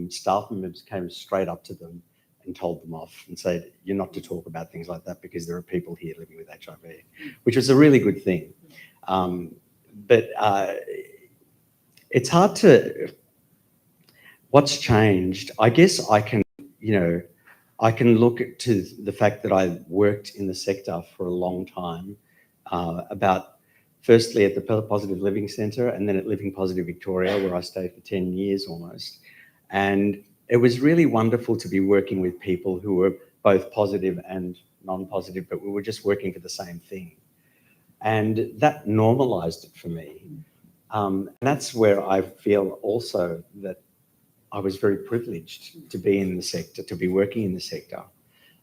staff members came straight up to them and told them off and said, you're not to talk about things like that because there are people here living with HIV, which was a really good thing. But it's hard to, what's changed? I guess I can, I can look to the fact that I worked in the sector for a long time, about firstly at the Positive Living Centre and then at Living Positive Victoria, where I stayed for 10 years almost. And it was really wonderful to be working with people who were both positive and non-positive, but we were just working for the same thing. And that normalised it for me. And that's where I feel also that I was very privileged to be in the sector, to be working in the sector,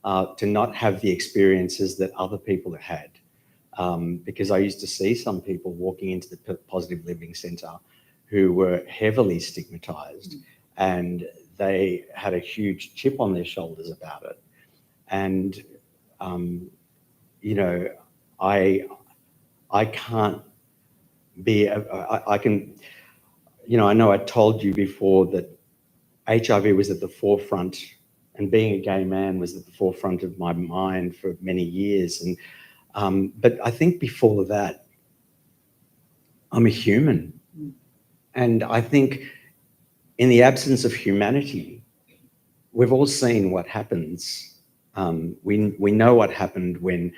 to not have the experiences that other people had. Because I used to see some people walking into the Positive Living Centre who were heavily stigmatised, and they had a huge chip on their shoulders about it. And, I can't be, I can, I know I told you before that HIV was at the forefront, and being a gay man was at the forefront of my mind for many years. And but I think before that, I'm a human. And I think in the absence of humanity, we've all seen what happens. We know what happened when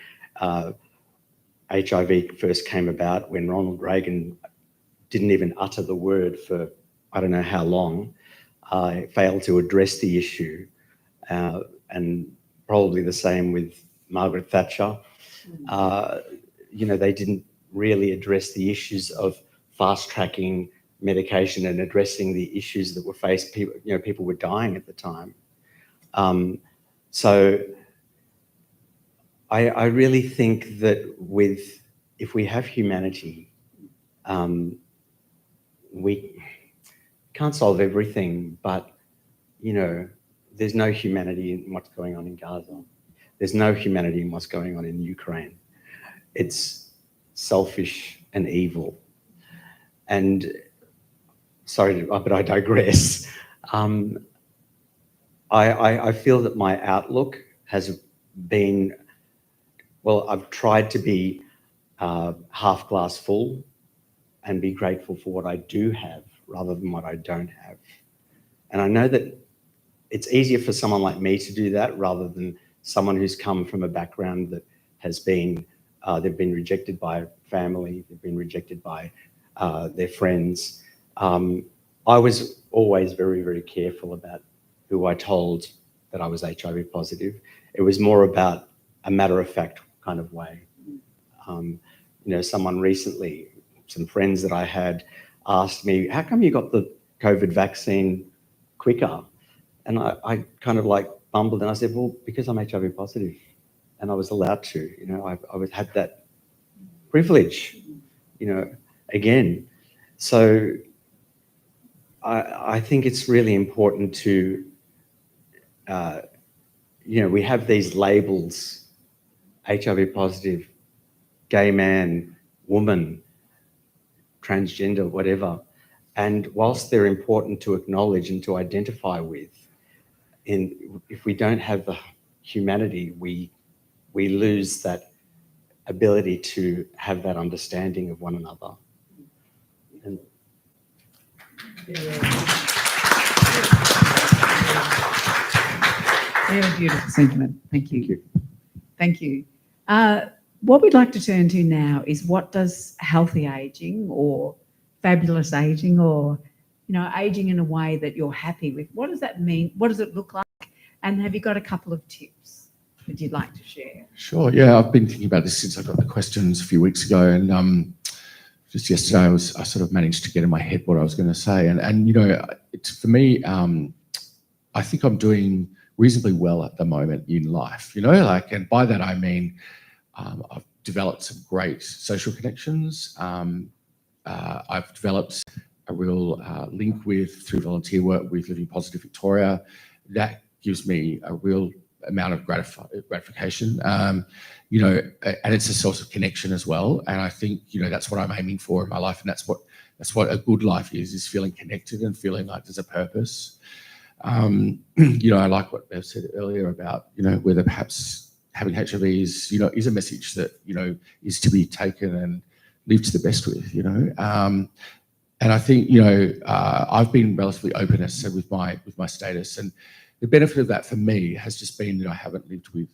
HIV first came about, when Ronald Reagan didn't even utter the word for I don't know how long, failed to address the issue, and probably the same with Margaret Thatcher. They didn't really address the issues of fast-tracking medication and addressing the issues that were faced. People were dying at the time. So I really think that if we have humanity, we can't solve everything, but there's no humanity in what's going on in Gaza. There's no humanity in what's going on in Ukraine. It's selfish and evil. And sorry, but I digress. I feel that my outlook has been, well, I've tried to be half glass full and be grateful for what I do have rather than what I don't have. And I know that it's easier for someone like me to do that rather than someone who's come from a background that has been, they've been rejected by family, they've been rejected by their friends. I was always very, very careful about who I told that I was HIV positive. It was more about a matter-of-fact kind of way. Someone recently, some friends that I had asked me, how come you got the COVID vaccine quicker? And I kind of like bumbled and I said, well, because I'm HIV positive and I was allowed to, I had that privilege, again. So I think it's really important to, we have these labels, HIV positive, gay man, woman, transgender, whatever. And whilst they're important to acknowledge and to identify with, if we don't have the humanity, we lose that ability to have that understanding of one another. And very beautiful sentiment. Thank you. Thank you. What we'd like to turn to now is, what does healthy aging or fabulous aging or, aging in a way that you're happy with, what does that mean? What does it look like? And have you got a couple of tips that you'd like to share? Sure, yeah, I've been thinking about this since I got the questions a few weeks ago, and just yesterday I sort of managed to get in my head what I was going to say, and it's, for me, I think I'm doing reasonably well at the moment in life, and by that I mean I've developed some great social connections. I've developed a real link with through volunteer work with Living Positive Victoria. That gives me a real amount of gratification, you know, and it's a source of connection as well. And I think, you know, that's what I'm aiming for in my life, and that's what a good life is feeling connected and feeling like there's a purpose. You know, I like what Bev said earlier about, you know, whether perhaps having HIV is, you know, is a message that, you know, is to be taken and lived to the best with, you know. And I think, you know, I've been relatively open, as I said, with my status, and the benefit of that for me has just been that I haven't lived with,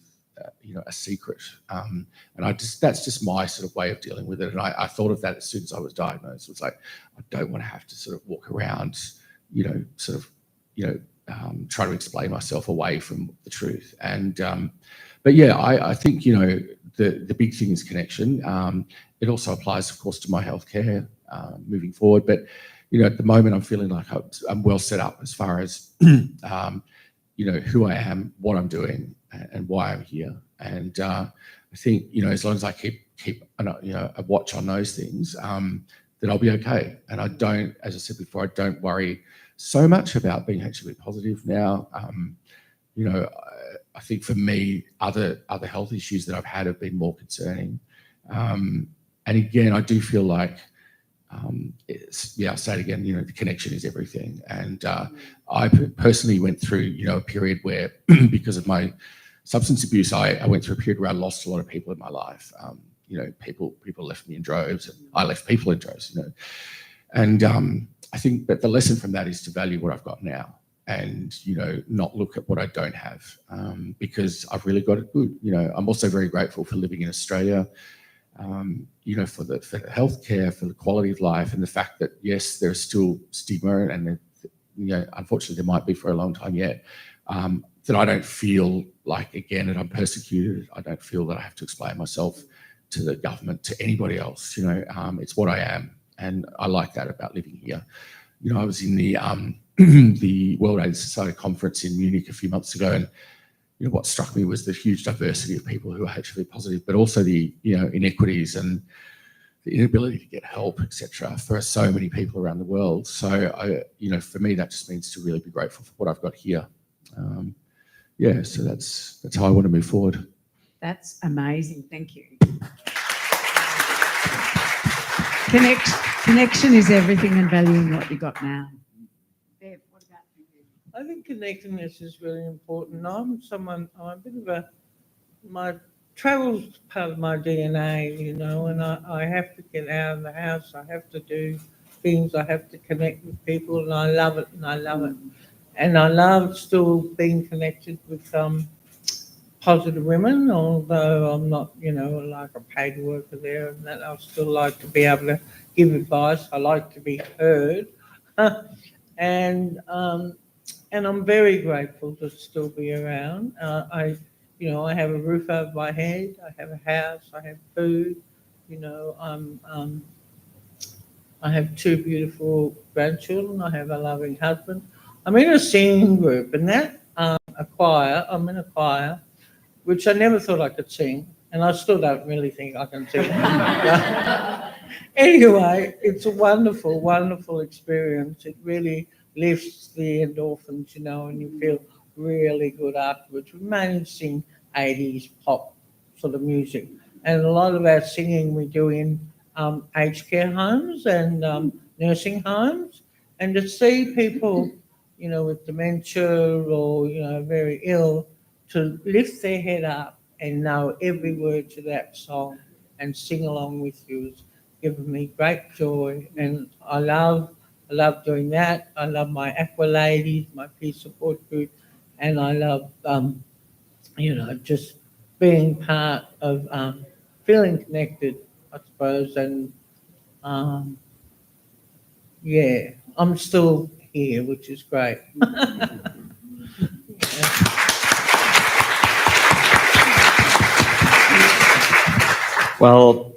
you know, a secret. And that's just my sort of way of dealing with it. And I thought of that as soon as I was diagnosed. It was like, I don't want to have to sort of walk around, you know, sort of, you know, try to explain myself away from the truth. And, but yeah, I think, you know, the big thing is connection. It also applies, of course, to my healthcare moving forward. But, you know, at the moment, I'm feeling like I'm well set up as far as, you know, who I am, what I'm doing, and why I'm here. And I think, you know, as long as I keep you know, a watch on those things, then I'll be okay. And I don't, as I said before, I don't worry so much about being HIV positive now. You know, I think for me, other health issues that I've had have been more concerning. And again, I do feel like, I'll say it again, you know, the connection is everything. And I personally went through, you know, a period where, because of my substance abuse, I went through a period where I lost a lot of people in my life. You know, people left me in droves, and I left people in droves, you know. And I think that the lesson from that is to value what I've got now, and, you know, not look at what I don't have, because I've really got it good. You know, I'm also very grateful for living in Australia, you know, for the healthcare, for the quality of life, and the fact that, yes, there's still stigma, and, you know, unfortunately there might be for a long time yet, that I don't feel like, again, that I'm persecuted. I don't feel that I have to explain myself to the government, to anybody else. You know, it's what I am, and I like that about living here. You know, I was in the the World AIDS Society conference in Munich a few months ago, and, you know, what struck me was the huge diversity of people who are HIV positive, but also the, you know, inequities and the inability to get help, etc., for so many people around the world. So, you know, for me, that just means to really be grateful for what I've got here. Yeah, so that's how I want to move forward. That's amazing. Thank you. Connection is everything, and valuing what you got now. Bev, what about you? I think connectedness is really important. I'm a bit of my travel's part of my DNA, you know, and I have to get out of the house. I have to do things. I have to connect with people, and I love it, and I love it. And I love still being connected with positive women, although I'm not, you know, like a paid worker there, and that I still like to be able to give advice. I like to be heard. And I'm very grateful to still be around. You know, I have a roof over my head, I have a house, I have food, you know, I have 2 beautiful grandchildren, I have a loving husband. I'm in a singing group, and that a choir, I'm in a choir, which I never thought I could sing, and I still don't really think I can sing. Anyway, it's a wonderful, wonderful experience. It really lifts the endorphins, you know, and you feel really good afterwards. We mainly sing 80s pop sort of music, and a lot of our singing we do in aged care homes and nursing homes, and to see people, you know, with dementia or, you know, very ill, to lift their head up and know every word to that song and sing along with you has given me great joy, and I love doing that. I love my Aqua Ladies, my peer support group, and I love, you know, just being part of feeling connected, I suppose, and yeah, I'm still here, which is great. Well,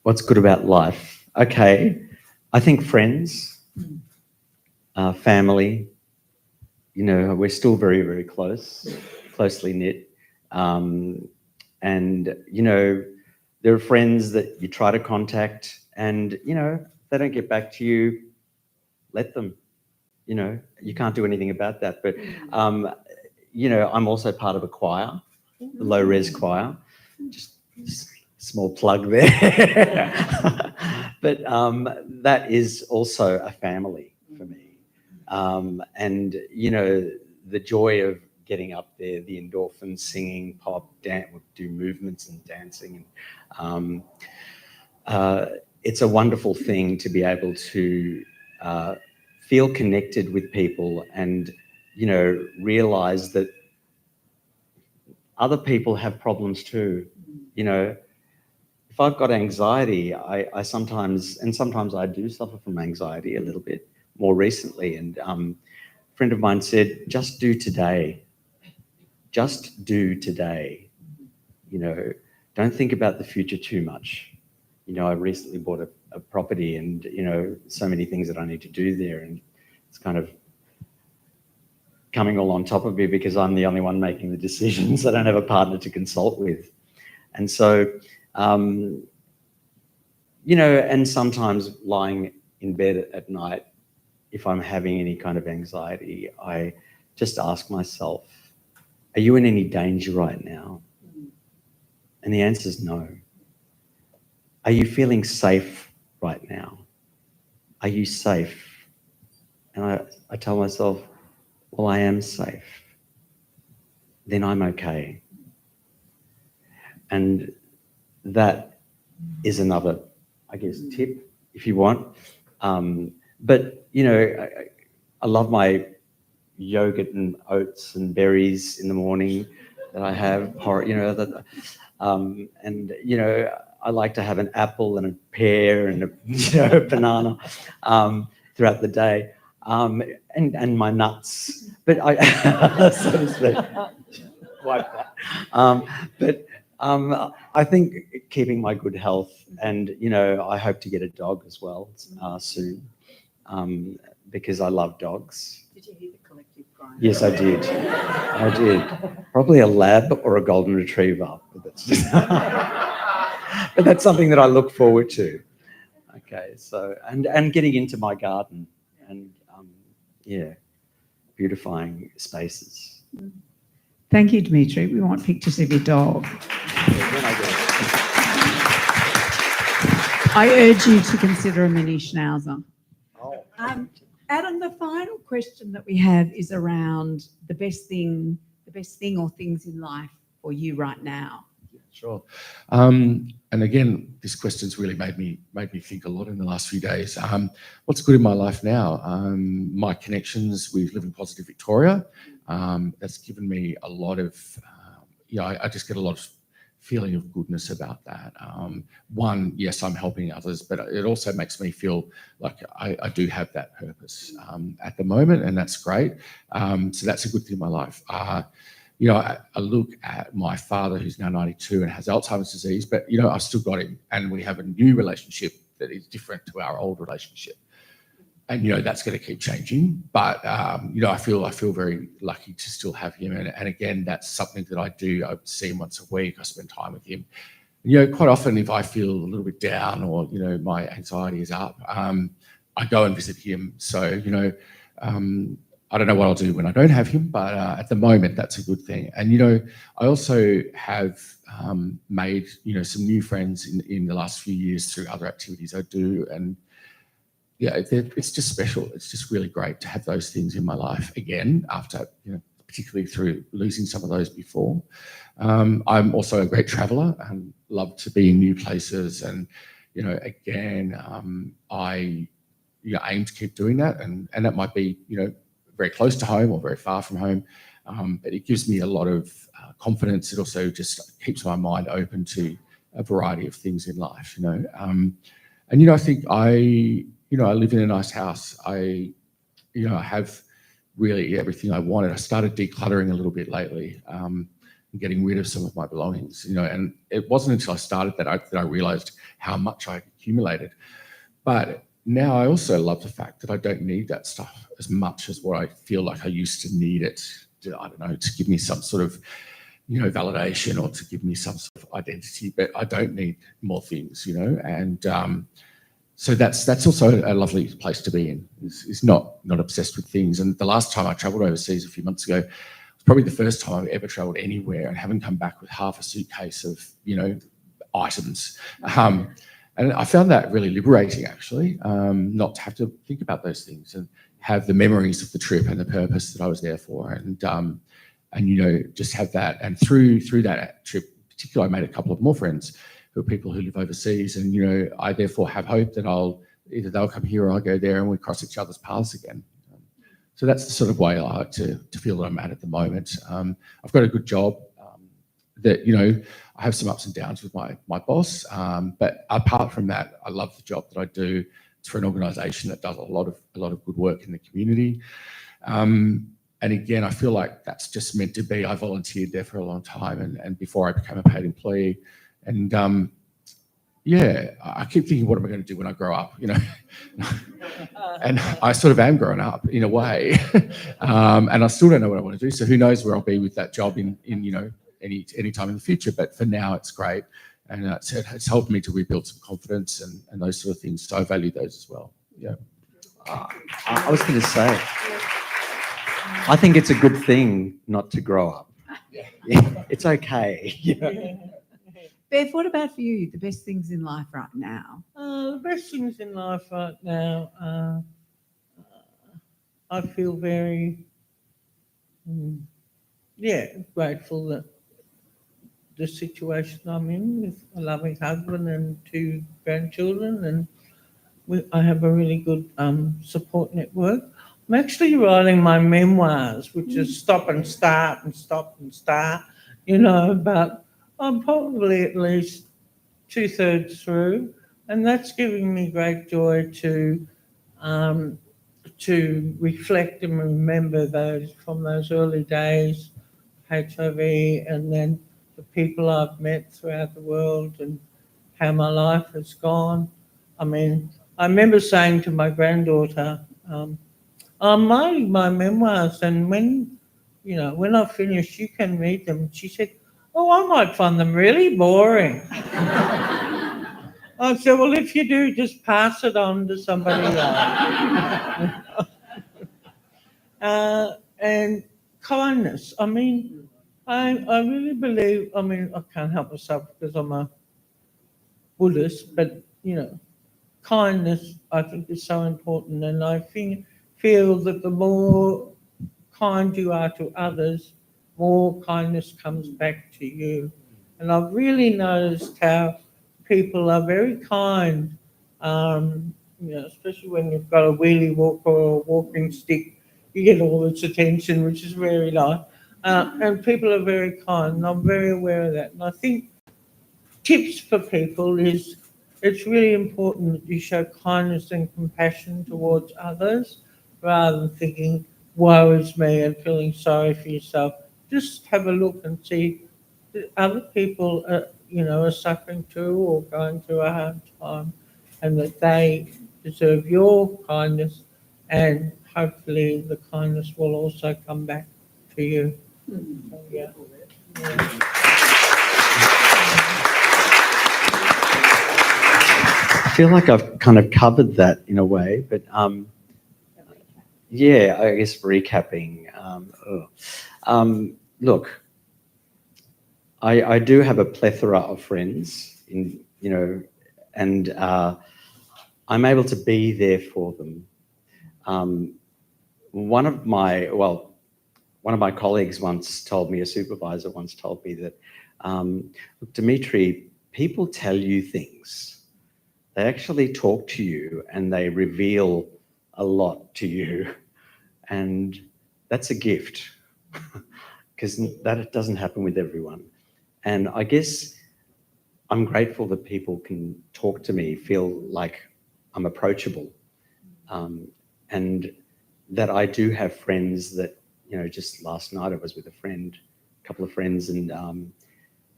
what's good about life? Okay, I think friends, family, you know, we're still very, very closely knit. And, you know, There are friends that you try to contact and, you know, if they don't get back to you, let them. You know, you can't do anything about that. But, you know, I'm also part of a choir, the low res choir. Just small plug there. But that is also a family for me. And, you know, the joy of getting up there, the endorphins, singing, pop, dance, do movements and dancing. It's a wonderful thing to be able to feel connected with people and, you know, realize that other people have problems too. You know, if I've got anxiety, I sometimes I do suffer from anxiety a little bit more recently. And a friend of mine said, just do today. Just do today. You know, don't think about the future too much. You know, I recently bought a property and, you know, so many things that I need to do there. And it's kind of coming all on top of me because I'm the only one making the decisions. I don't have a partner to consult with. And so, you know, and sometimes lying in bed at night, if I'm having any kind of anxiety, I just ask myself, are you in any danger right now? And the answer is no. Are you feeling safe right now? Are you safe? And I tell myself, well, I am safe. Then I'm okay. And that is another, I guess, tip, if you want. But, you know, I love my yogurt and oats and berries in the morning that I have, you know, and, you know, I like to have an apple and a pear and a, you know, banana throughout the day, and my nuts. But so to speak, wipe that. But I think keeping my good health, and, you know, I hope to get a dog as well soon, because I love dogs. Did you hear the collective cry? Yes, I did. I did. Probably a lab or a golden retriever. But that's just but that's something that I look forward to. Okay, so and getting into my garden and yeah, beautifying spaces. Thank you, Dimitri. We want pictures of your dog. I urge you to consider a mini schnauzer. Oh. Adam, the final question that we have is around the best thing or things in life for you right now. Yeah, sure. And again, this question's really made me think a lot in the last few days. What's good in my life now? My connections with Living Positive Victoria. That's given me a lot of, you know, I just get a lot of feeling of goodness about that. One, yes, I'm helping others, but it also makes me feel like I do have that purpose at the moment, and that's great. So that's a good thing in my life. You know, I look at my father, who's now 92 and has Alzheimer's disease, but, you know, I've still got him, and we have a new relationship that is different to our old relationship. And, you know, that's going to keep changing. But, you know, I feel very lucky to still have him. And again, that's something that I do. I see him once a week. I spend time with him. You know, quite often if I feel a little bit down or, you know, my anxiety is up, I go and visit him. So, you know, I don't know what I'll do when I don't have him, but at the moment, that's a good thing. And, you know, I also have made, you know, some new friends in the last few years through other activities I do. And, yeah, it's just special. It's just really great to have those things in my life again after, you know, particularly through losing some of those before. I'm also a great traveller and love to be in new places. And, you know, again, I, you know, aim to keep doing that. And that might be, you know, very close to home or very far from home. But it gives me a lot of confidence. It also just keeps my mind open to a variety of things in life, you know. And, you know, I think I live in a nice house. I have really everything I wanted. I started decluttering a little bit lately, and getting rid of some of my belongings, you know, and it wasn't until I started that I realized how much I accumulated. But now I also love the fact that I don't need that stuff as much as what I feel like I used to need it, I don't know, to give me some sort of validation or to give me some sort of identity, but I don't need more things, and so that's also a lovely place to be in, is not obsessed with things. And the last time I travelled overseas a few months ago, it's probably the first time I've ever travelled anywhere and haven't come back with half a suitcase of, items. And I found that really liberating, actually, not to have to think about those things and have the memories of the trip and the purpose that I was there for, and just have that. And through that trip, particularly, I made a couple of more friends who are people who live overseas, and I therefore have hope that either they'll come here or I'll go there, and we cross each other's paths again. So that's the sort of way I like to feel that I'm at the moment. I've got a good job. That I have some ups and downs with my boss, but apart from that, I love the job that I do. It's for an organisation that does a lot of good work in the community, and again, I feel like that's just meant to be. I volunteered there for a long time, and before I became a paid employee, and I keep thinking, what am I going to do when I grow up? And I sort of am growing up in a way, and I still don't know what I want to do. So who knows where I'll be with that job in any time in the future, but for now it's great, and it's helped me to rebuild some confidence and those sort of things, so I value those as well. I was going to say, I think it's a good thing not to grow up. It's okay. Bev, what about for you, the best things in life right now? The best things in life right now, I feel very grateful that the situation I'm in with a loving husband and 2 grandchildren, and I have a really good support network. I'm actually writing my memoirs, which is stop and start and stop and start, but I'm probably at least 2/3 through, and that's giving me great joy to reflect and remember those early days, HIV, and then the people I've met throughout the world and how my life has gone. I mean, I remember saying to my granddaughter, I'm writing my memoirs, and when I finish, you can read them. She said, oh, I might find them really boring. I said, well, if you do, just pass it on to somebody else. And kindness. I mean, I really believe, I can't help myself because I'm a Buddhist, but, kindness, I think, is so important. And I feel that the more kind you are to others, more kindness comes back to you. And I've really noticed how people are very kind, especially when you've got a wheelie walker or a walking stick, you get all this attention, which is very nice. And people are very kind, and I'm very aware of that. And I think tips for people is it's really important that you show kindness and compassion towards others rather than thinking, woe is me, and feeling sorry for yourself. Just have a look and see that other people are suffering too or going through a hard time, and that they deserve your kindness, and hopefully the kindness will also come back to you. So, yeah. I feel like I've kind of covered that in a way, but I guess recapping. Look, I do have a plethora of friends, and I'm able to be there for them. One of my colleagues once told me, a supervisor once told me that, look, Dimitri, people tell you things. They actually talk to you and they reveal a lot to you. And that's a gift because that doesn't happen with everyone. And I guess I'm grateful that people can talk to me, feel like I'm approachable, and that I do have friends that, just last night I was with a couple of friends, and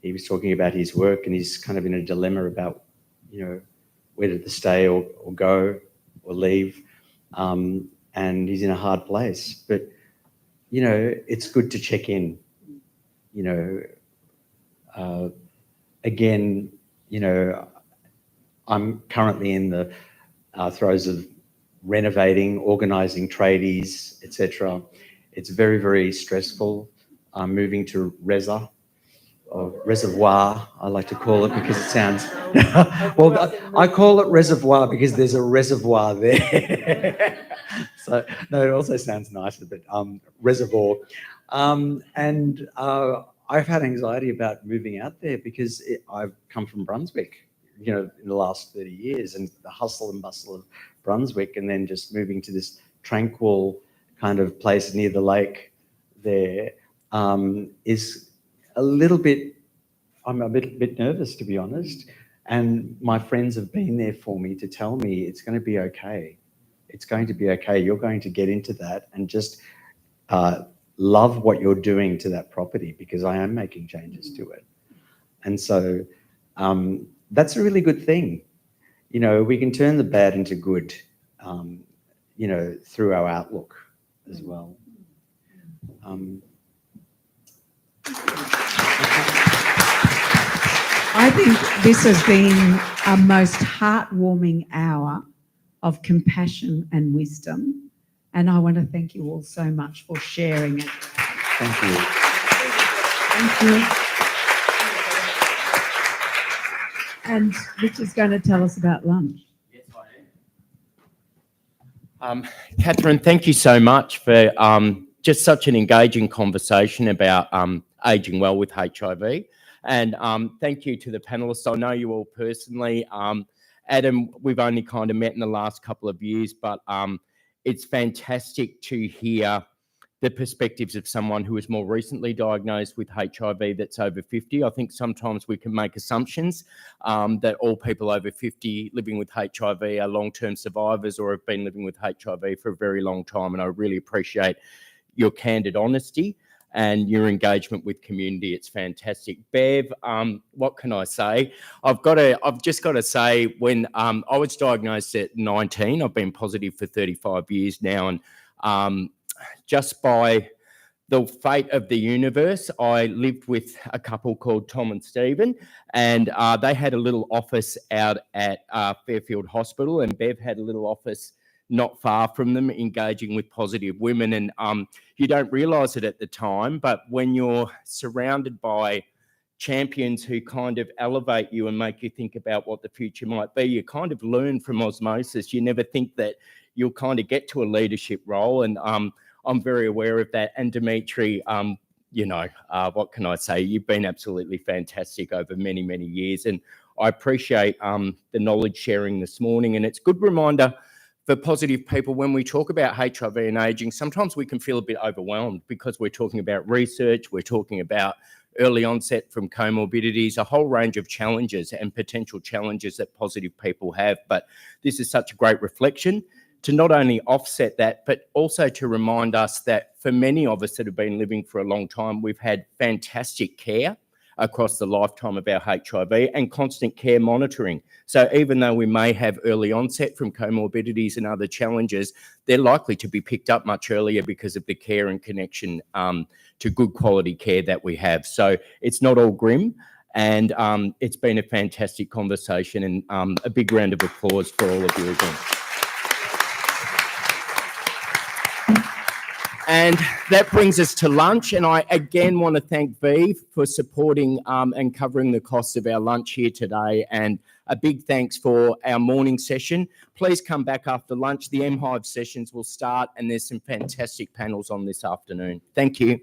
he was talking about his work, and he's kind of in a dilemma about, whether to stay or go or leave, and he's in a hard place. But, it's good to check in. you know, again, you know, I'm currently in the throes of renovating, organising tradies, etc. It's very, very stressful. I'm moving to Reza, or reservoir, I like to call it, because it sounds, well, I call it reservoir because there's a reservoir there. So, no, it also sounds nicer, but reservoir. And I've had anxiety about moving out there because I've come from Brunswick, you know, in the last 30 years, and the hustle and bustle of Brunswick, and then just moving to this tranquil kind of place near the lake there is a little bit, I'm a bit nervous, to be honest. And my friends have been there for me to tell me it's going to be okay. It's going to be okay. You're going to get into that and just love what you're doing to that property, because I am making changes to it. And so that's a really good thing. You know, we can turn the bad into good, you know, through our outlook as well. I think this has been a most heartwarming hour of compassion and wisdom. And I want to thank you all so much for sharing it. Thank you. Thank you. And Rich is going to tell us about lunch. Yes, I am. Catherine, thank you so much for just such an engaging conversation about ageing well with HIV. And thank you to the panelists. I know you all personally. Adam, we've only kind of met in the last couple of years, but it's fantastic to hear the perspectives of someone who is more recently diagnosed with HIV that's over 50. I think sometimes we can make assumptions that all people over 50 living with HIV are long-term survivors or have been living with HIV for a very long time. And I really appreciate your candid honesty and your engagement with community. It's fantastic. Bev, what can I say? I've just got to say, when I was diagnosed at 19, I've been positive for 35 years now, and just by the fate of the universe, I lived with a couple called Tom and Stephen, and they had a little office out at Fairfield Hospital, and Bev had a little office not far from them, engaging with positive women. And you don't realise it at the time, but when you're surrounded by champions who kind of elevate you and make you think about what the future might be, you kind of learn from osmosis. You never think that you'll kind of get to a leadership role. And I'm very aware of that. And Dimitri, you know, what can I say? You've been absolutely fantastic over many, many years. And I appreciate the knowledge sharing this morning. And it's a good reminder for positive people, when we talk about HIV and ageing, sometimes we can feel a bit overwhelmed because we're talking about research, we're talking about early onset from comorbidities, a whole range of challenges and potential challenges that positive people have. But this is such a great reflection to not only offset that, but also to remind us that for many of us that have been living for a long time, we've had fantastic care across the lifetime of our HIV and constant care monitoring. So even though we may have early onset from comorbidities and other challenges, they're likely to be picked up much earlier because of the care and connection to good quality care that we have. So it's not all grim, and it's been a fantastic conversation, and a big round of applause for all of you again. And that brings us to lunch. And I again want to thank Vive for supporting and covering the costs of our lunch here today. And a big thanks for our morning session. Please come back after lunch. The mHIVE sessions will start, and there's some fantastic panels on this afternoon. Thank you.